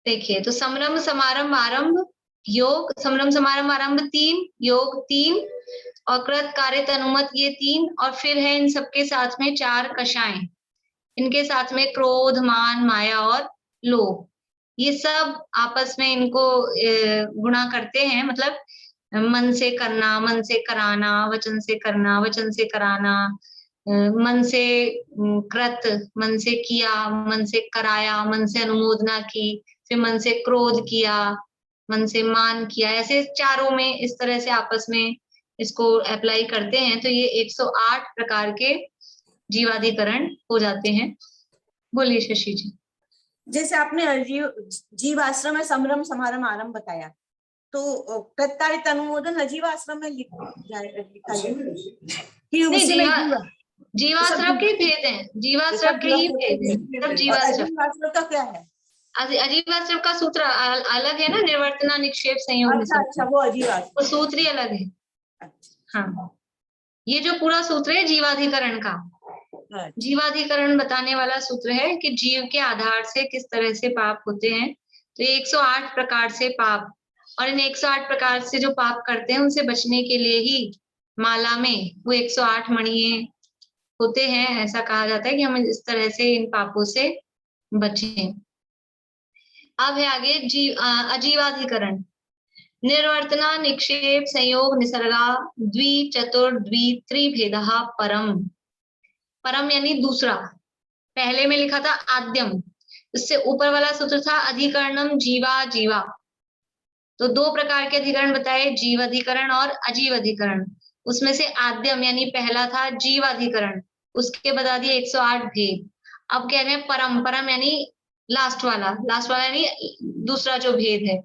देखिए, तो समरंभ, समारंभ, आरंभ, योग, समरंभ, समारंभ, आरंभ 3, योग 3, और कृत, कारित, अनुमत, ये 3, और फिर है इन सबके साथ में 4 कषाएं, इनके साथ में क्रोध, मान, माया और लोभ, ये सब आपस में इनको गुणा करते हैं। मतलब मन से करना, मन से कराना, वचन से करना, वचन से कराना, मन से कृत, मन से किया, मन से कराया, मन से अनुमोदना की, फिर मन से क्रोध किया, मन से मान किया, ऐसे चारों में इस तरह से आपस में इसको अप्लाई करते हैं। तो ये 108 प्रकार के जीवाधिकरण हो जाते हैं। बोलिए शशि जी। जैसे आपने जीव आश्रम में संभ्रम समारंभ आरंभ बताया, तो प्रत्यारित अनुमोदन अजीव आश्रम में लिखा जाए कि नहीं, उसी में जीवाश्रम के भेद हैं, जीवाश्रम के ही भेद हैं, सब जीवाश्रम। अजीव आश्रम का क्या है? अजीवाश्रम का सूत्र अलग है ना, निर्वर्तना निक्षेप संयोग अच्छा अच्छा, वो अजीव आश्रम, वो सूत्र ही अलग है। हाँ, ये जो पूरा सूत्र है जीवाधिकरण का, जीवाधिकरण बताने वाला सूत्र है कि जीव के आधार से किस तरह से पाप होते हैं। तो ये 108 प्रकार से पाप, और इन 108 प्रकार से जो पाप करते हैं उनसे बचने के लिए ही माला में वो 108 मणिये होते हैं। ऐसा कहा जाता है कि हम इस तरह से इन पापों से बचें। अब है आगे अजीवाधिकरण। निर्वर्तना निक्षेप संयोग निसर्गा द्वि चतुर द्वि त्रिभेदः परम। परम यानी दूसरा, पहले में लिखा था आद्यम, इससे ऊपर वाला सूत्र था अधिकरणम जीवा जीवा। तो दो प्रकार के अधिकरण बताए, जीव अधिकरण और अजीव अधिकरण। उसमें से आद्यम यानी पहला था जीवाधिकरण, उसके बता दिए 108 भेद। अब कह रहे हैं परम, परम यानी लास्ट वाला यानी दूसरा जो भेद है।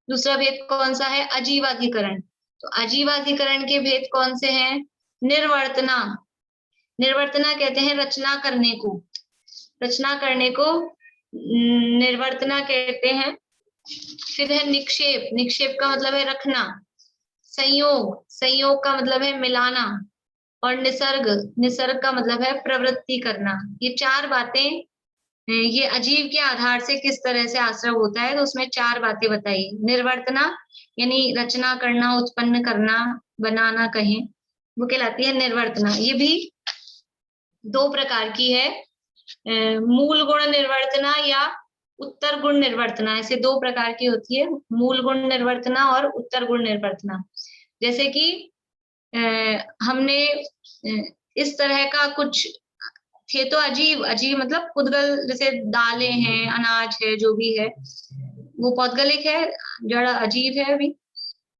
दूसरा भेद कौन सा है? अजीवाधिकरण। तो अजीवाधिकरण के भेद कौन से हैं? निर्वर्तना, निर्वर्तना कहते हैं रचना करने को, रचना करने को निर्वर्तना कहते हैं। फिर है निक्षेप, निक्षेप का मतलब है रखना। संयोग, संयोग का मतलब है मिलाना। और निसर्ग, निसर्ग का मतलब है प्रवृत्ति करना। ये चार बातें, ये अजीव के आधार से किस तरह से आश्रव होता है, तो उसमें चार बातें बताई। निर्वर्तना यानी रचना करना, उत्पन्न करना, बनाना कहें, वो कहलाती है निर्वर्तना। ये भी दो प्रकार की है, मूल गुण निर्वर्तना या उत्तर गुण निर्वर्तना। ऐसे दो प्रकार की होती है, मूल गुण निर्वर्तना और उत्तर गुण निर्वर्तना। जैसे कि हमने इस तरह का कुछ थे तो अजीव, अजीव मतलब पुद्गल, जैसे दालें हैं, अनाज है, जो भी है वो पौद्गलिक है, जड़ अजीव है अभी।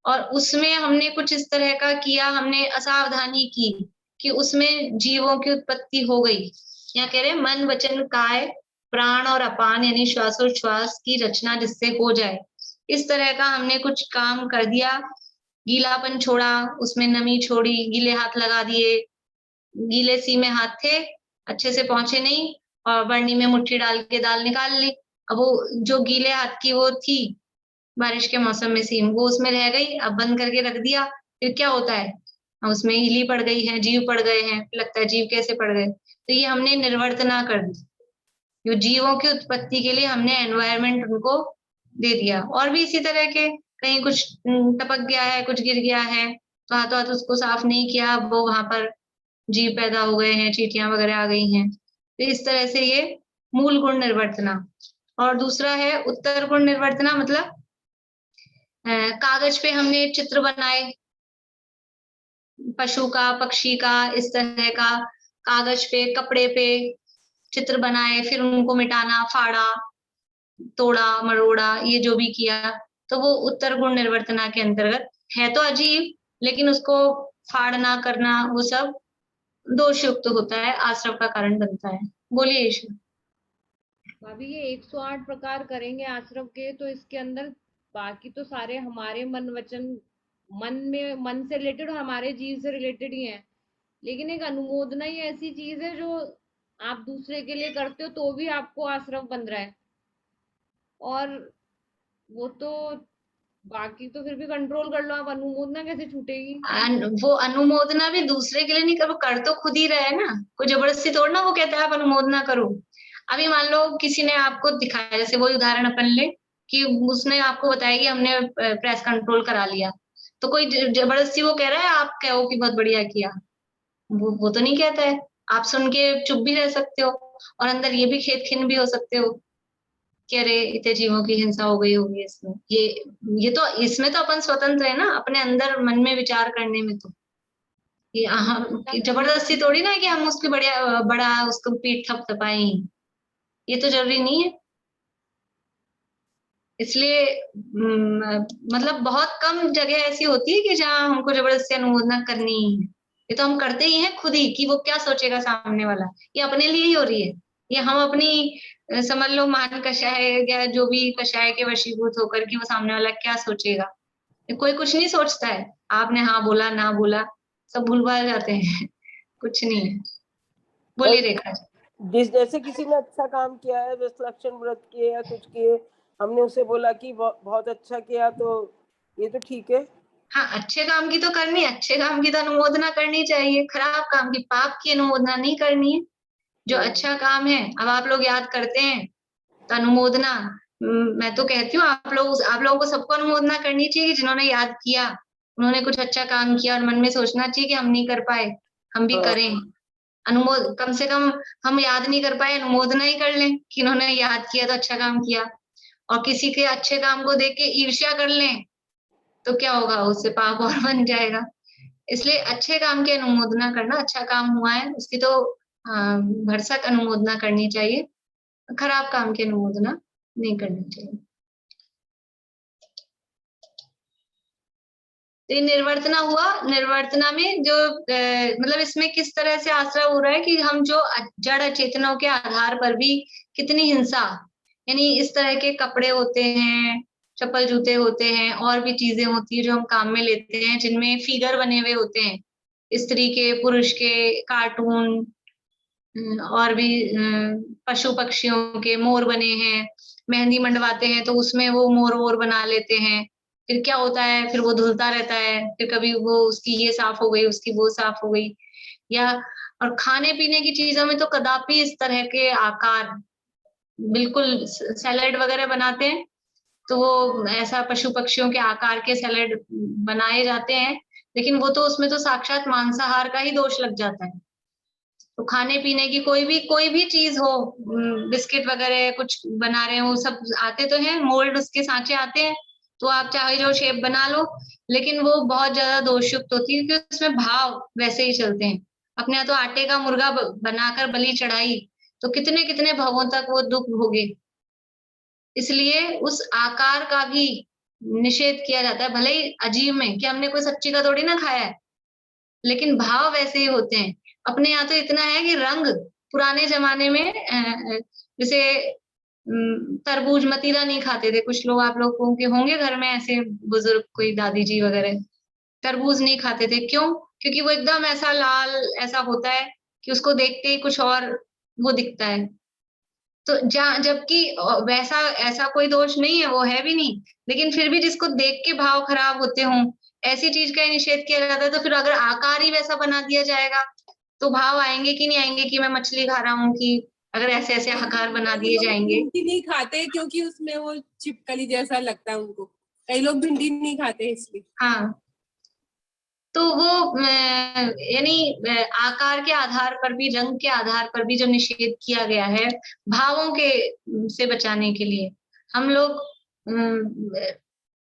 और उसमें हमने कुछ इस तरह का किया, हमने असावधानी की कि उसमें जीवों की उत्पत्ति हो गई। यहाँ कह रहे हैं मन वचन काय प्राण और अपान यानी श्वासोच्छ्वास की रचना जिससे हो जाए, इस तरह का हमने कुछ काम कर दिया। गीलापन छोड़ा, उसमें नमी छोड़ी, गीले हाथ लगा दिए, गीले सी में हाथ थे, अच्छे से पहुंचे नहीं, और बर्नी में मुट्ठी डाल के दाल निकाल ली। अब वो जो गीले हाथ की वो थी बारिश के मौसम में सीम, वो उसमें रह गई, अब बंद करके रख दिया, फिर क्या होता है, उसमें इली पड़ गई है, जीव पड़ गए हैं, लगता है जीव कैसे पड़ गए। तो ये हमने निर्वर्तना कर दी, जो जीवों की उत्पत्ति के लिए हमने एनवायरमेंट उनको दे दिया। और भी इसी तरह के, कहीं कुछ टपक गया है, कुछ गिर गया है, तो हाथों हाथ उसको साफ नहीं किया, वो वहां पर जीव पैदा हो गए हैं, चींटियां वगैरह आ गई हैं। तो इस तरह से ये मूल गुण निर्वर्तना। और दूसरा है उत्तर गुण निर्वर्तना, मतलब कागज पे हमने चित्र बनाए, पशु का, पक्षी का, इस तरह का कागज पे, कपड़े पे चित्र बनाए, फिर उनको मिटाना, फाड़ा, तोड़ा मरोड़ा, ये जो भी किया, तो वो उत्तर गुण निर्वर्तना के अंतर्गत है। तो अजीब, लेकिन उसको फाड़ना करना वो सब दोषयुक्त होता है, आश्रव का कारण बनता है। बोलिए ईश्वर। भाभी ये 108 प्रकार करेंगे आश्रम के, तो इसके अंदर बाकी तो सारे हमारे मन वचन, मन में, मन से रिलेटेड और हमारे जीव से रिलेटेड ही है। लेकिन एक अनुमोदना ही ऐसी चीज है जो आप दूसरे के लिए करते हो तो भी आपको आश्रम बन रहा है। और वो तो बाकी तो फिर भी कंट्रोल कर लो आप, अनुमोदना कैसे छूटेगी? वो अनुमोदना भी दूसरे के लिए नहीं कर, वो कर तो खुद ही रहे ना, कोई जबरदस्ती तोड़ना वो कहता है आप अनुमोदना करो। अभी मान लो किसी ने आपको दिखाया, जैसे वही उदाहरण अपन ले कि उसने आपको बताया कि हमने प्रेस कंट्रोल करा लिया, तो कोई जबरदस्ती वो कह रहा है आप कहो कि बहुत बढ़िया किया, वो तो नहीं कहता है। आप सुन के चुप भी रह सकते हो, और अंदर ये भी खेद खिन्न भी हो सकते हो कि अरे इतने जीवों की हिंसा हो गई होगी इसमें। ये तो इसमें तो अपन स्वतंत्र है ना, अपने अंदर मन में विचार करने में। तो ये हम जबरदस्ती थोड़ी ना कि हम उसकी बढ़िया बड़ा उसको पीठ थपथपाएं, ये तो जरूरी नहीं है। इसलिए मतलब बहुत कम जगह ऐसी होती है कि जहाँ हमको जबरदस्ती अनुमोदना करनी है। ये तो हम करते ही हैं खुद ही, कि वो क्या सोचेगा सामने वाला, ये अपने लिए ही हो रही है। ये हम अपनी समझ लो मान कषाय या जो भी कषाय के वशीभूत होकर कि वो सामने वाला क्या सोचेगा। कोई कुछ नहीं सोचता है, आपने हाँ बोला ना बोला सब भूल-भाल जाते हैं कुछ नहीं है। बोलिए रेखा जी। जैसे किसी ने अच्छा काम किया है, विश्वलक्षण व्रत किए या कुछ किए, हमने उसे बोला कि बहुत अच्छा किया, तो ये तो ठीक है। हाँ, अच्छे काम की तो करनी है, अच्छे काम की तो अनुमोदना करनी चाहिए, खराब काम की, पाप की अनुमोदना नहीं करनी है। जो अच्छा काम है, अब आप लोग याद करते हैं तो अनुमोदना, मैं तो कहती हूँ आप लोगों को सबको अनुमोदना करनी चाहिए, जिन्होंने याद किया, उन्होंने कुछ अच्छा काम किया, और मन में सोचना चाहिए कि हम नहीं कर पाए, हम भी करें। कम से कम हम याद नहीं कर पाए, अनुमोदना ही कर लें कि इन्होंने याद किया तो अच्छा काम किया। और किसी के अच्छे काम को देख के ईर्ष्या कर लें तो क्या होगा, उससे पाप और बन जाएगा। इसलिए अच्छे काम की अनुमोदना करना, अच्छा काम हुआ है उसकी तो भरसक अनुमोदना करनी चाहिए, खराब काम की अनुमोदना नहीं करनी चाहिए। तो ये निर्वर्तना हुआ। निर्वर्तना में जो मतलब इसमें किस तरह से आश्रय हो रहा है कि हम जो जड़ अचेतनों के आधार पर भी कितनी हिंसा, यानी इस तरह के कपड़े होते हैं, चप्पल जूते होते हैं, और भी चीजें होती है जो हम काम में लेते हैं, जिनमें फिगर बने हुए होते हैं, स्त्री के, पुरुष के, कार्टून, और भी पशु पक्षियों के, मोर बने हैं, मेहंदी मंडवाते हैं तो उसमें वो मोर बना लेते हैं। फिर क्या होता है, फिर वो धुलता रहता है, फिर कभी वो उसकी ये साफ हो गई, उसकी वो साफ हो गई। या और खाने पीने की चीजों में तो कदापि इस तरह के आकार, बिल्कुल सैलेड वगैरह बनाते हैं तो वो ऐसा पशु पक्षियों के आकार के सैलेड बनाए जाते हैं, लेकिन वो तो उसमें तो साक्षात मांसाहार का ही दोष लग जाता है। तो खाने पीने की कोई भी चीज हो, बिस्किट वगैरह कुछ बना रहे हो, सब आते तो हैं, मोल्ड उसके सांचे आते हैं, तो आप चाहे जो शेप बना लो, लेकिन वो बहुत ज्यादा दोषयुक्त होती है क्योंकि उसमें भाव वैसे ही चलते हैं। अपने यहाँ तो आटे का मुर्गा बनाकर बलि चढ़ाई तो कितने कितने भावों तक वो दुख भोगे। इसलिए उस आकार का भी निषेध किया जाता है, भले ही अजीब में कि हमने कोई सच्ची का थोड़ी ना खाया है, लेकिन भाव वैसे ही होते हैं। अपने यहाँ तो इतना है कि रंग, पुराने जमाने में जैसे तरबूज, मतीरा नहीं खाते थे कुछ लोग, आप लोगों के होंगे घर में ऐसे बुजुर्ग, कोई दादी जी वगैरह, तरबूज नहीं खाते थे। क्यों? क्योंकि वो एकदम ऐसा लाल ऐसा होता है कि उसको देखते ही कुछ और वो दिखता है। तो जबकि वैसा ऐसा कोई दोष नहीं है, वो है भी नहीं, लेकिन फिर भी जिसको देख के भाव खराब होते हों, ऐसी चीज का निषेध किया जाता है। तो फिर अगर आकार ही वैसा बना दिया जाएगा तो भाव आएंगे कि नहीं आएंगे कि मैं मछली खा रहा हूँ, कि अगर ऐसे ऐसे आकार बना दिए जाएंगे। भिंडी नहीं खाते क्योंकि उसमें वो छिपकली जैसा लगता है उनको, कई लोग भिंडी नहीं खाते इसलिए। हाँ, तो वो यानी आकार के आधार पर भी, रंग के आधार पर भी जो निषेध किया गया है, भावों के से बचाने के लिए हम लोग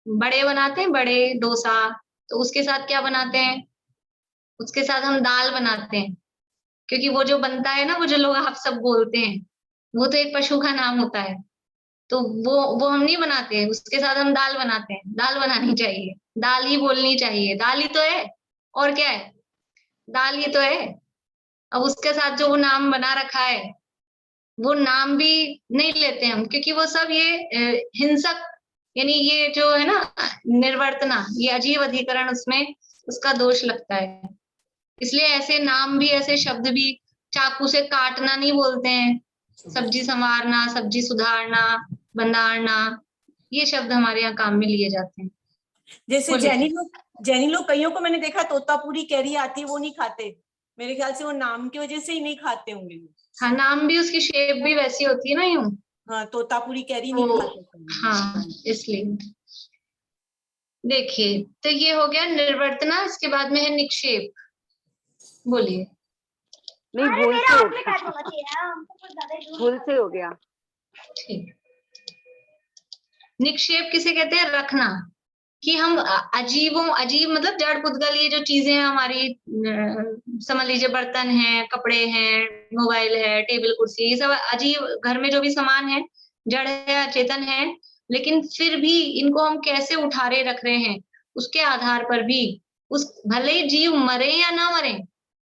बड़े बनाते हैं, बड़े डोसा, तो उसके साथ क्या बनाते हैं, उसके साथ हम दाल बनाते हैं, क्योंकि वो जो बनता है ना, वो जो लोग आप सब बोलते हैं, वो तो एक पशु का नाम होता है, तो वो हम नहीं बनाते हैं, उसके साथ हम दाल बनाते हैं। दाल बनानी चाहिए, दाल ही बोलनी चाहिए, दाल ही तो है, और क्या है, दाल ही तो है। अब उसके साथ जो वो नाम बना रखा है, वो नाम भी नहीं लेते हम, क्योंकि वो सब ये हिंसक, यानी ये जो है ना निर्वर्तना, ये अजीब अधिकरण, उसमें उसका दोष लगता है। इसलिए ऐसे नाम भी, ऐसे शब्द भी, चाकू से काटना नहीं बोलते हैं, सब्जी संवारना, सब्जी सुधारना, बंदारना, ये शब्द हमारे यहाँ काम में लिए जाते हैं। जैसे जैनी लोग कईयों को मैंने देखा तोतापुरी कैरी आती है वो नहीं खाते, मेरे ख्याल से वो नाम की वजह से ही नहीं खाते होंगे। हाँ, नाम भी, उसकी शेप भी वैसी होती है ना यूं। हाँ, तोतापुरी कैरी नहीं खाते। हाँ, इसलिए देखिए, तो ये हो गया निर्वर्तना। इसके बाद में है निक्षेप। बोलिए। नहीं, भूल से हो गया। ठीक, निक्षेप किसे कहते हैं? रखना, कि हम अजीब मतलब जड़ पुद्गल, ये जो चीजें हैं हमारी, समझ लीजिए बर्तन है, कपड़े हैं, मोबाइल है, टेबल कुर्सी, ये सब अजीब, घर में जो भी सामान है, जड़ है, अचेतन है, लेकिन फिर भी इनको हम कैसे उठारे रख रहे हैं, उसके आधार पर भी, उस भले ही जीव मरे या ना मरे,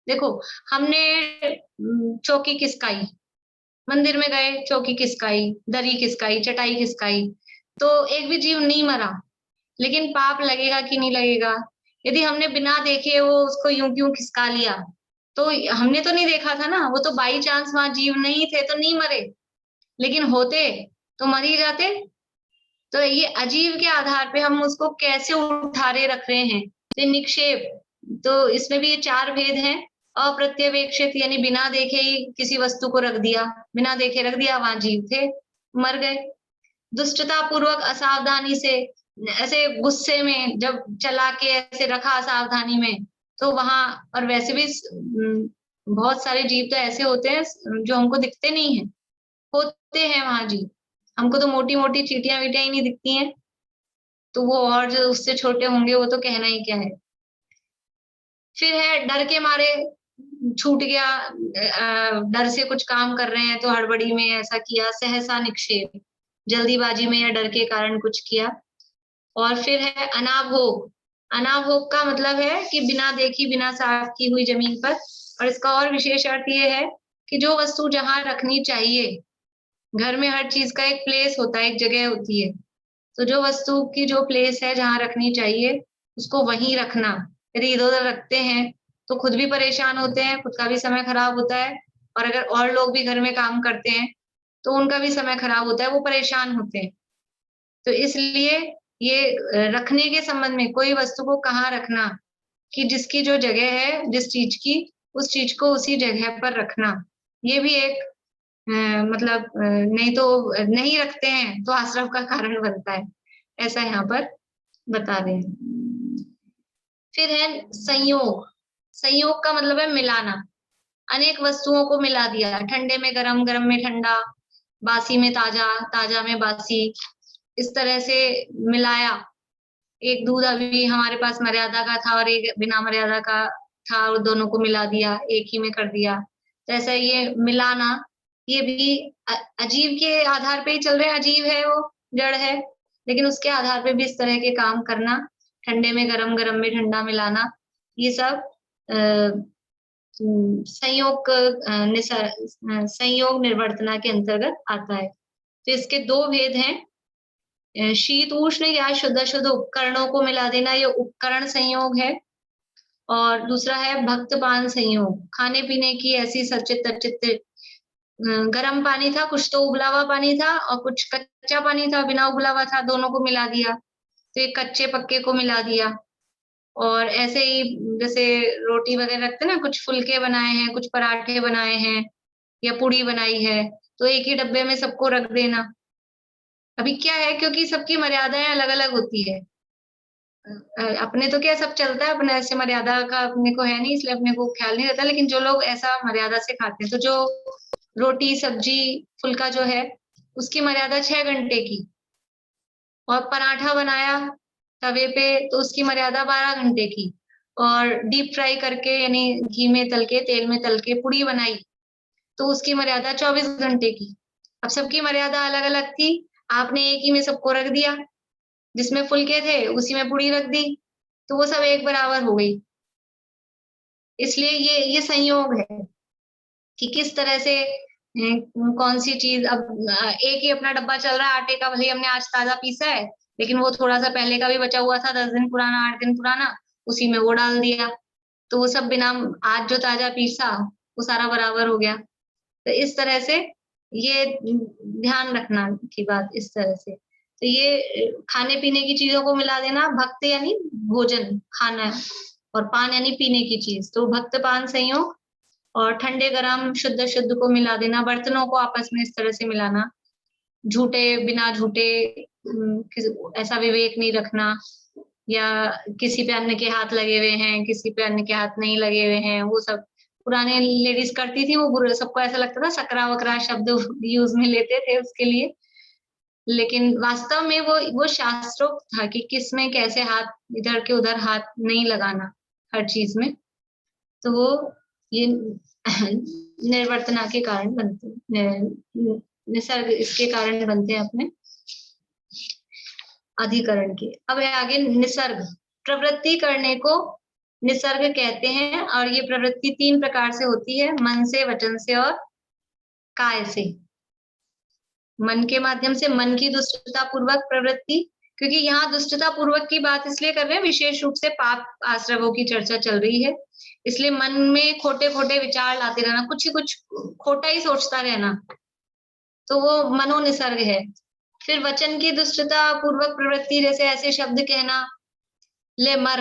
देखो, हमने चौकी किसकाई, मंदिर में गए, चौकी किसकाई, दरी किसकाई, चटाई किसकाई, तो एक भी जीव नहीं मरा, लेकिन पाप लगेगा कि नहीं लगेगा? यदि हमने बिना देखे वो उसको यूं क्यों खिसका लिया, तो हमने तो नहीं देखा था ना, वो तो बाई चांस वहां जीव नहीं थे तो नहीं मरे, लेकिन होते तो मर ही जाते। तो ये अजीव के आधार पे हम उसको कैसे उठारे रख रहे हैं, तो निक्षेप, तो इसमें भी ये 4 भेद हैं। अप्रत्यवेक्षित यानी बिना देखे ही किसी वस्तु को रख दिया, बिना देखे रख दिया, वहां जीव थे, मर गए। दुष्टता पूर्वक असावधानी से, ऐसे गुस्से में जब चला के ऐसे रखा असावधानी में, तो वहां, और वैसे भी बहुत सारे जीव तो ऐसे होते हैं जो हमको दिखते नहीं है, होते हैं वहां जीव, हमको तो मोटी मोटी चींटियां वीटियां ही नहीं दिखती हैं, तो वो और जो उससे छोटे होंगे वो तो कहना ही क्या है। फिर है डर के मारे छूट गया, डर से कुछ काम कर रहे हैं तो हड़बड़ी में ऐसा किया, सहसा निक्षेप, जल्दीबाजी में या डर के कारण कुछ किया। और फिर है अनाभोग, अनाभोग का मतलब है कि बिना देखी बिना साफ की हुई जमीन पर, और इसका और विशेष अर्थ ये है कि जो वस्तु जहां रखनी चाहिए, घर में हर चीज का एक प्लेस होता है, एक जगह होती है, तो जो वस्तु की जो प्लेस है जहां रखनी चाहिए उसको वहीं रखना। यदि इधर उधर रखते हैं तो खुद भी परेशान होते हैं, खुद का भी समय खराब होता है, और अगर और लोग भी घर में काम करते हैं तो उनका भी समय खराब होता है, वो परेशान होते हैं। तो इसलिए ये रखने के संबंध में, कोई वस्तु को कहाँ रखना, कि जिसकी जो जगह है जिस चीज की, उस चीज को उसी जगह पर रखना, ये भी एक मतलब नहीं तो नहीं रखते हैं तो आश्रम का कारण बनता है, ऐसा यहाँ पर बता रहे हैं। फिर है संयोग, संयोग का मतलब है मिलाना, अनेक वस्तुओं को मिला दिया, ठंडे में गरम, गरम में ठंडा, बासी में ताजा, ताजा में बासी, इस तरह से मिलाया। एक दूध अभी हमारे पास मर्यादा का था और एक बिना मर्यादा का था, और दोनों को मिला दिया, एक ही में कर दिया। तो ऐसा ये मिलाना, ये भी अजीव के आधार पे ही चल रहे हैं, अजीव है वो, जड़ है, लेकिन उसके आधार पे भी इस तरह के काम करना, ठंडे में गरम, गरम में ठंडा मिलाना, ये सब संयोग संयोग निर्वर्तना के अंतर्गत आता है। तो इसके 2 भेद हैं, शीत उष्ण या शुद्ध अशुद्ध उपकरणों को मिला देना, ये उपकरण संयोग है। और दूसरा है भक्तपान संयोग, खाने पीने की ऐसी सचित अचित, गर्म पानी था, कुछ तो उबला हुआ पानी था, और कुछ कच्चा पानी था, बिना उबला हुआ था, दोनों को मिला दिया, तो ये कच्चे पक्के को मिला दिया। और ऐसे ही जैसे रोटी वगैरह रखते ना, कुछ फुलके बनाए हैं, कुछ पराठे बनाए हैं, या पूड़ी बनाई है, तो एक ही डब्बे में सबको रख देना। अभी क्या है, क्योंकि सबकी मर्यादाएं अलग अलग होती है, अपने तो क्या सब चलता है, अपने ऐसे मर्यादा का अपने को है नहीं, इसलिए अपने को ख्याल नहीं रहता, लेकिन जो लोग ऐसा मर्यादा से खाते हैं, तो जो रोटी सब्जी फुल्का जो है उसकी मर्यादा 6 घंटे की, और पराठा बनाया तवे पे तो उसकी मर्यादा 12 घंटे की, और डीप फ्राई करके यानी घी में तल के, तेल में तल के पुड़ी बनाई तो उसकी मर्यादा 24 घंटे की। अब सबकी मर्यादा अलग अलग थी, आपने एक ही में सबको रख दिया, जिसमें फुलके थे उसी में पुड़ी रख दी, तो वो सब एक बराबर हो गई। इसलिए ये संयोग है कि किस तरह से कौन सी चीज, अब एक ही अपना डब्बा चल रहा है आटे का, भले हमने आज ताजा पीसा है, लेकिन वो थोड़ा सा पहले का भी बचा हुआ था, 10 दिन पुराना, 8 दिन पुराना, उसी में वो डाल दिया, तो वो सब बिना, आज जो ताजा पीसा वो सारा बराबर हो गया। तो इस तरह से ये ध्यान रखना की बात, इस तरह से। तो ये खाने पीने की चीजों को मिला देना, भक्त यानी भोजन खाना, और पान यानी पीने की चीज, तो भक्त पान संयोग, और ठंडे गरम शुद्ध शुद्ध को मिला देना, बर्तनों को आपस में इस तरह से मिलाना, झूठे बिना झूठे, ऐसा विवेक नहीं रखना, या किसी पे अन्न के हाथ लगे हुए हैं, किसी पे अन्न के हाथ नहीं लगे हुए हैं, वो सब पुराने लेडीज करती थी, वो सबको ऐसा लगता था, सकरा वकरा शब्द यूज में लेते थे उसके लिए, लेकिन वास्तव में वो शास्त्रोक्त था कि किस में कैसे हाथ, इधर के उधर हाथ नहीं लगाना हर चीज में। तो वो ये निर्वर्तना के कारण बनते, निसर्ग इसके कारण बनते हैं अपने अधिकरण के। अब है आगे निसर्ग, प्रवृत्ति करने को निसर्ग कहते हैं। और ये प्रवृत्ति 3 प्रकार से होती है, मन से, वचन से और काय से। मन के माध्यम से, मन की दुष्टता पूर्वक प्रवृत्ति, क्योंकि यहाँ दुष्टता पूर्वक की बात इसलिए कर रहे हैं, विशेष रूप से पाप आश्रवों की चर्चा चल रही है, इसलिए मन में खोटे खोटे विचार लाते रहना, कुछ ही कुछ खोटा ही सोचता रहना, तो वो मनोनिसर्ग है। फिर वचन की दुष्टता पूर्वक प्रवृत्ति, जैसे ऐसे शब्द कहना, ले मर,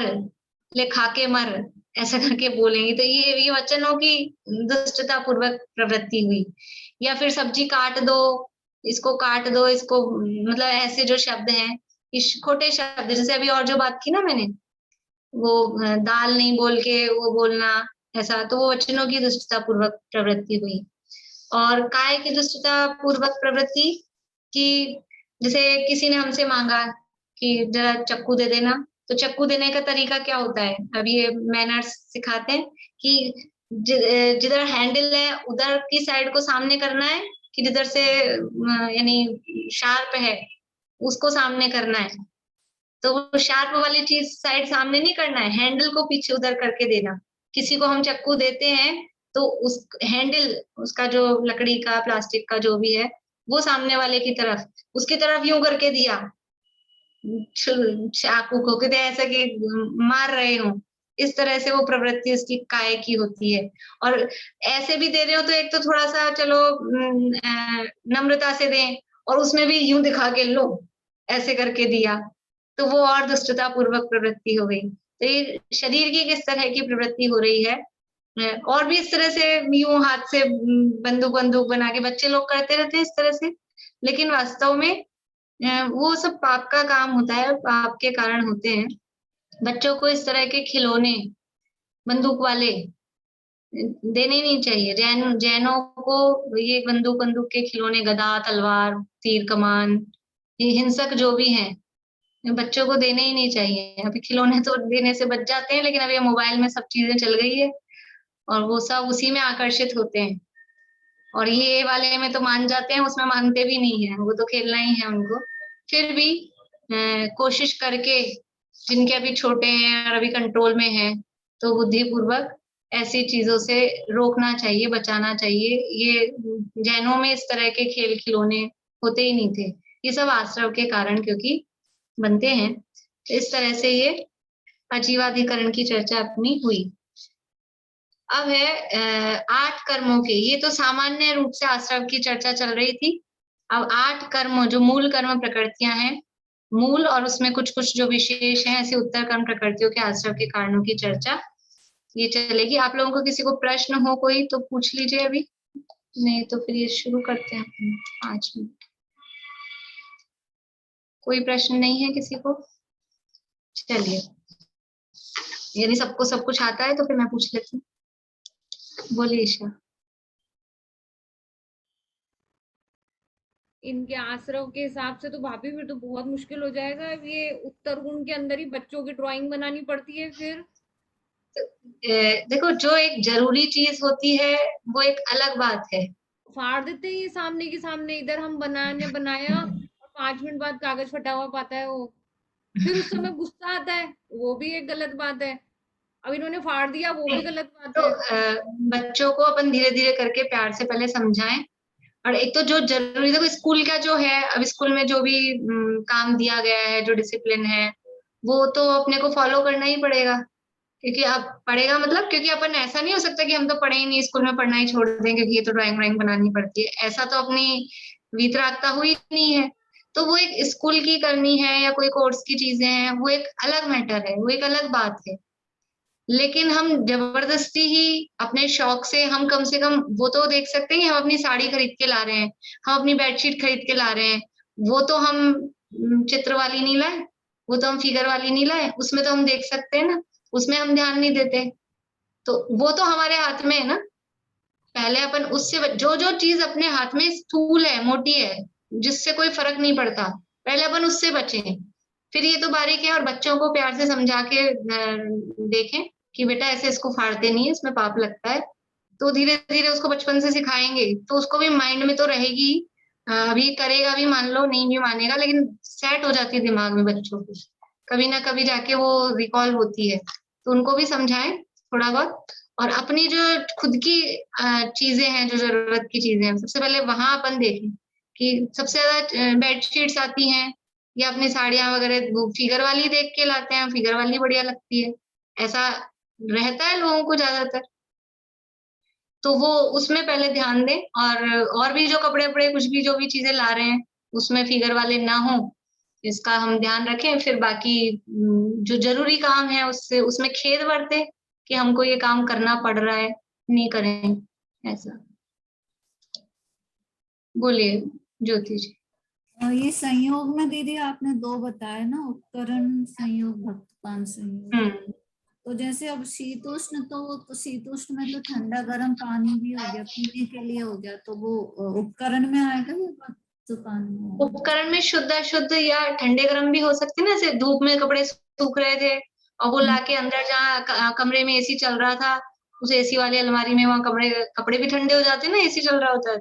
ले खाके मर, ऐसा करके बोलेंगे, तो ये वचनों की दुष्टता पूर्वक प्रवृत्ति हुई। या फिर सब्जी काट दो, इसको काट दो, इसको, मतलब ऐसे जो शब्द हैं, इस खोटे शब्द, जैसे अभी और जो बात की ना मैंने, वो दाल नहीं बोल के वो बोलना, ऐसा, तो वो वचनों की दुष्टता पूर्वक प्रवृत्ति हुई। और काय की दुष्टता पूर्वक प्रवृत्ति की, जैसे किसी ने हमसे मांगा कि जरा चक्कू दे देना, तो चक्कू देने का तरीका क्या होता है, अभी ये मैनर्स सिखाते हैं कि जिधर हैंडल है उधर की साइड को सामने करना है, कि जिधर से यानी शार्प है उसको सामने करना है। तो वो शार्प वाली चीज साइड सामने नहीं करना है, हैंडल को पीछे उधर करके देना। किसी को हम चक्कू देते हैं तो उस हैंडल, उसका जो लकड़ी का, प्लास्टिक का जो भी है, वो सामने वाले की तरफ, उसकी तरफ यूं करके दिया चाकू को, कहते ऐसा कि मार रहे हो, इस तरह से वो प्रवृत्ति उसकी काय की होती है। और ऐसे भी दे रहे हो तो एक तो थोड़ा सा चलो नम्रता से दें, और उसमें भी यूं दिखा के लो, ऐसे करके दिया, तो वो और दुष्टता पूर्वक प्रवृत्ति हो गई। तो ये शरीर की किस तरह की प्रवृत्ति हो रही है। और भी इस तरह से यूं हाथ से बंदूक बंदूक बना के बच्चे लोग करते रहते हैं इस तरह से, लेकिन वास्तव में वो सब पाप का काम होता है, पाप के कारण होते हैं। बच्चों को इस तरह के खिलौने बंदूक वाले देने नहीं चाहिए। जैनों को ये बंदूक के खिलौने, गदा, तलवार, तीर कमान, ये हिंसक जो भी हैं, बच्चों को देने ही नहीं चाहिए। अभी खिलौने तो देने से बच जाते हैं, लेकिन अभी मोबाइल में सब चीजें चल गई है और वो सब उसी में आकर्षित होते हैं। और ये वाले में तो मान जाते हैं, उसमें मानते भी नहीं है, वो तो खेलना ही है उनको। फिर भी कोशिश करके, जिनके अभी छोटे हैं और अभी कंट्रोल में है, तो बुद्धिपूर्वक ऐसी चीजों से रोकना चाहिए, बचाना चाहिए। ये जैनों में इस तरह के खेल खिलौने होते ही नहीं थे, ये सब आश्रव के कारण क्योंकि बनते हैं। इस तरह से ये आजीवाधिकरण की चर्चा अपनी हुई। अब है 8 कर्मों के, ये तो सामान्य रूप से आश्रव की चर्चा चल रही थी। अब 8 कर्म, जो मूल कर्म प्रकृतियां हैं, मूल, और उसमें कुछ कुछ जो विशेष हैं, ऐसे उत्तर कर्म प्रकृतियों के आश्रव के कारणों की चर्चा ये चलेगी। आप लोगों को किसी को प्रश्न हो कोई तो पूछ लीजिए अभी, नहीं तो फिर ये शुरू करते हैं 5 मिनट। कोई प्रश्न नहीं है किसी को? चलिए, यदि सबको सब कुछ आता है तो फिर मैं पूछ लेती हूँ। बोलिए ईशा। इनके आश्रव के हिसाब से तो भाभी फिर तो बहुत मुश्किल हो जाएगा। ये उत्तर गुण के अंदर ही बच्चों की ड्राइंग बनानी पड़ती है फिर। देखो, जो एक जरूरी चीज होती है वो एक अलग बात है। फाड़ देते हैं ये सामने के सामने, इधर हम बनाया और 5 मिनट बाद कागज फटा हुआ पाता है वो, फिर उस समय गुस्सा आता है, वो भी एक गलत बात है। अब इन्होंने फाड़ दिया, वो भी गलत बात तो है। बच्चों को अपन धीरे धीरे करके प्यार से पहले समझाएं। और एक तो जो जरूरी, देखो स्कूल का जो है, अब स्कूल में जो भी काम दिया गया है, जो डिसिप्लिन है, वो तो अपने को फॉलो करना ही पड़ेगा। क्योंकि अब पड़ेगा मतलब, क्योंकि अपन ऐसा नहीं हो सकता कि हम तो पढ़े ही नहीं, स्कूल में पढ़ना ही छोड़ दें क्योंकि ये तो ड्राइंग व्राइंग बनानी पड़ती है, ऐसा तो अपनी वितरागता हुई नहीं है। तो वो एक स्कूल की करनी है या कोई कोर्स की चीजें हैं, वो एक अलग मैटर है, वो एक अलग बात है। लेकिन हम जबरदस्ती ही अपने शौक से, हम कम से कम वो तो देख सकते हैं, हम अपनी साड़ी खरीद के ला रहे हैं, हम अपनी बेडशीट खरीद के ला रहे हैं, वो तो हम चित्र वाली नहीं लाए, वो तो हम फिगर वाली नहीं लाए, उसमें तो हम देख सकते हैं ना, उसमें हम ध्यान नहीं देते। तो वो तो हमारे हाथ में है ना। पहले अपन उससे, जो जो चीज अपने हाथ में स्थूल है, मोटी है, जिससे कोई फर्क नहीं पड़ता, पहले अपन उससे बचें। फिर ये तो बारीक है, और बच्चों को प्यार से समझा के देखें कि बेटा ऐसे इसको फाड़ते नहीं है, इसमें पाप लगता है। तो धीरे धीरे उसको बचपन से सिखाएंगे तो उसको भी माइंड में तो रहेगी। अभी करेगा भी, मान लो नहीं भी मानेगा, लेकिन सेट हो जाती है दिमाग में बच्चों की, कभी ना कभी जाके वो रिकॉल होती है। तो उनको भी समझाएं थोड़ा बहुत। और अपनी जो खुद की चीजें हैं, जो जरूरत की चीजें हैं, सबसे पहले वहां अपन देखें कि सबसे ज्यादा बेडशीट्स आती हैं या अपनी साड़ियां वगैरह वो फिगर वाली देख के लाते हैं, फिगर वाली बढ़िया लगती है, ऐसा रहता है लोगों को ज्यादातर। तो वो उसमें पहले ध्यान दें। और भी जो कपड़े वपड़े कुछ भी जो भी चीजें ला रहे हैं उसमें फिगर वाले ना हो, इसका हम ध्यान रखें। फिर बाकी जो जरूरी काम है उससे उसमें खेद बरते कि हमको ये काम करना पड़ रहा है, नहीं करें ऐसा। बोलिए ज्योति जी। और ये संयोग में दीदी आपने दो बताए ना, उपकरण संयोग, भक्तपान संयोग। तो जैसे अब शीतोष्ण, तो शीतोष्ण में तो ठंडा गर्म पानी भी हो गया, पीने के लिए हो गया, तो वो उपकरण में आएगा या भक्तपान में? उपकरण में शुद्ध अशुद्ध या ठंडे गर्म भी हो सकते ना। जैसे धूप में कपड़े सूख रहे थे और वो लाके अंदर जहाँ कमरे में एसी चल रहा था, उस एसी वाली अलमारी में वहां कपड़े भी ठंडे हो जाते हैं ना, एसी चल रहा होता है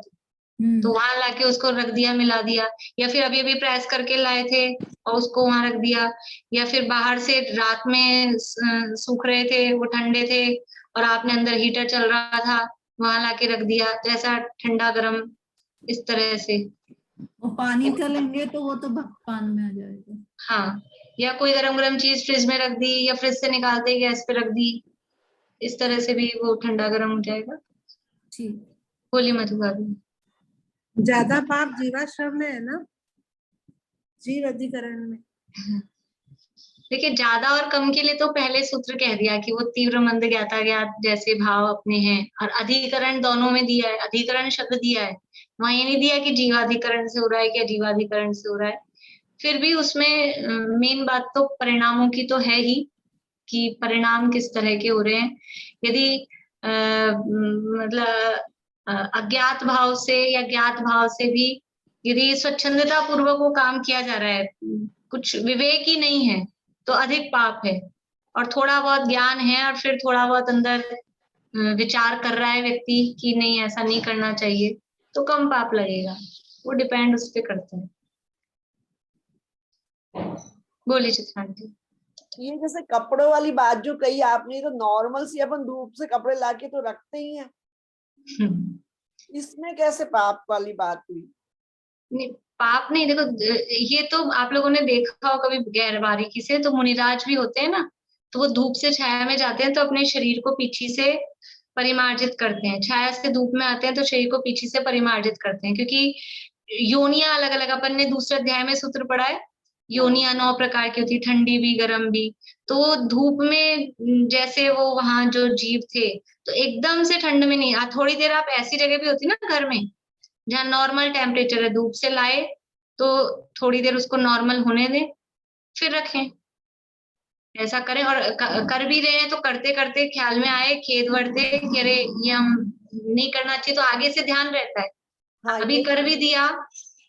तो वहां लाके उसको रख दिया, मिला दिया। या फिर अभी अभी प्रेस करके लाए थे और उसको वहां रख दिया। या फिर बाहर से रात में सूख रहे थे, वो ठंडे थे और आपने अंदर हीटर चल रहा था, वहां लाके रख दिया, जैसा ठंडा गर्म इस तरह से। और पानी का लेंगे तो वो तो भक्तपान में आ जाएगा। हाँ, या कोई गरम गरम चीज फ्रिज में रख दी या फ्रिज से निकालते ही गैस पे रख दी, इस तरह से भी वो ठंडा गर्म हो जाएगा। ठीक। बोलिए मधु भाभी। ज्यादा पाप जीवाश्रम में है ना, जीव अधिकरण में। देखिए, ज्यादा और कम के लिए तो पहले सूत्र कह दिया कि वो तीव्र मंद ज्ञाता ज्ञात जैसे भाव अपने हैं। और अधिकरण दोनों में दिया है, अधिकरण शब्द दिया है, वहां ये नहीं दिया कि जीवाधिकरण से हो रहा है या जीवाधिकरण से हो रहा है। फिर भी उसमें मेन बात तो परिणामों की तो है ही, कि परिणाम किस तरह के हो रहे हैं। यदि मतलब अज्ञात भाव से या ज्ञात भाव से भी यदि स्वच्छंदता पूर्वक वो काम किया जा रहा है, कुछ विवेक ही नहीं है, तो अधिक पाप है। और थोड़ा बहुत ज्ञान है और फिर थोड़ा बहुत अंदर विचार कर रहा है व्यक्ति कि नहीं ऐसा नहीं करना चाहिए, तो कम पाप लगेगा। वो डिपेंड उस पर करते हैं। बोलिए चित्रांटी। ये जैसे कपड़ों वाली बात जो कही आपने, तो नॉर्मल सी अपन धूप से कपड़े लाके तो रखते ही हैं, इसमें कैसे पाप वाली बात हुई? नहीं, पाप नहीं। देखो, ये तो आप लोगों ने देखा हो कभी गैर बारीकी से, तो मुनिराज भी होते हैं ना, तो वो धूप से छाया में जाते हैं तो अपने शरीर को पीछे से परिमार्जित करते हैं। छाया से धूप में आते हैं तो शरीर को पीछे से परिमार्जित करते हैं, क्योंकि योनियां अलग अलग, अपन ने दूसरे अध्याय में सूत्र पढ़ा है, योनियां 9 प्रकार की होती, ठंडी भी गर्म भी। तो धूप में जैसे वो वहां जो जीव थे, तो एकदम से ठंड में नहीं, थोड़ी देर आप ऐसी जगह भी होती ना घर में जहाँ नॉर्मल टेम्परेचर है, धूप से लाए तो थोड़ी देर उसको नॉर्मल होने दें, फिर रखें। ऐसा करें। और कर भी रहे हैं तो करते करते ख्याल में आए, खेद बढ़ते कि अरे ये हम नहीं करना चाहिए, तो आगे से ध्यान रहता है। हाँ, अभी कर भी दिया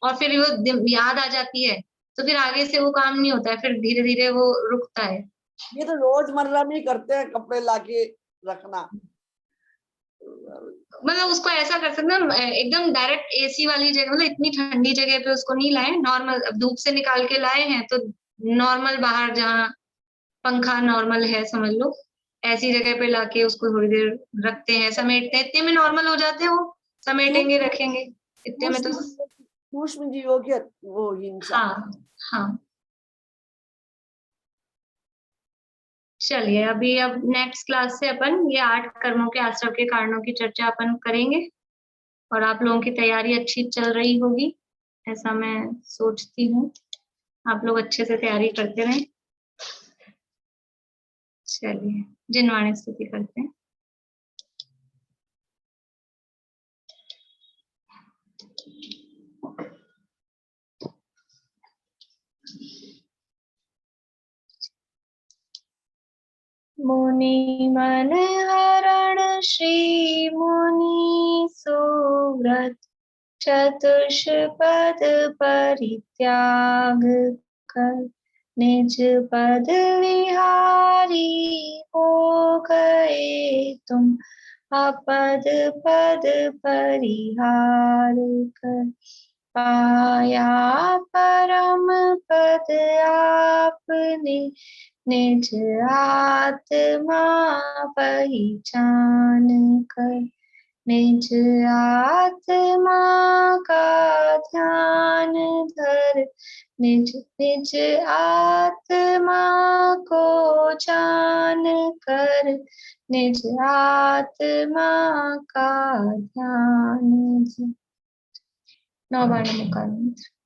और फिर वो याद आ जाती है, तो फिर आगे से वो काम नहीं होता है, फिर धीरे धीरे वो रुकता है। ये तो रोजमर्रा में ही करते हैं, कपड़े लाके रखना। मतलब उसको ऐसा कर सकते हैं एकदम डायरेक्ट एसी वाली जगह, मतलब इतनी ठंडी जगह पे उसको नहीं लाए, नॉर्मल धूप से निकाल के लाए हैं तो नॉर्मल बाहर जहाँ पंखा नॉर्मल है समझ लो, ऐसी जगह पे लाके उसको थोड़ी देर रखते हैं, समेटते हैं, इतने में नॉर्मल हो जाते हैं। वो समेटेंगे रखेंगे इतने में तो। सूक्ष्म जीवों की वो हिंसा। हाँ हाँ। चलिए, अभी अब नेक्स्ट क्लास से अपन ये 8 कर्मों के आश्रव के कारणों की चर्चा अपन करेंगे। और आप लोगों की तैयारी अच्छी चल रही होगी, ऐसा मैं सोचती हूँ। आप लोग अच्छे से तैयारी करते रहें। चलिए, जिनवाणी स्तुति करते हैं। मुनि मन हरण श्री मुनि सुव्रत, चतुष्पद परित्याग कर निज पद विहारी हो गए तुम, अपद पद परिहार कर। पाया परम पद आपने निज आत्मा पहचान कर, निज आत्मा का ध्यान धर, निज निज आत्मा को जान कर, निज आत्मा का ध्यान धर। 9 बार नमकार मंत्र।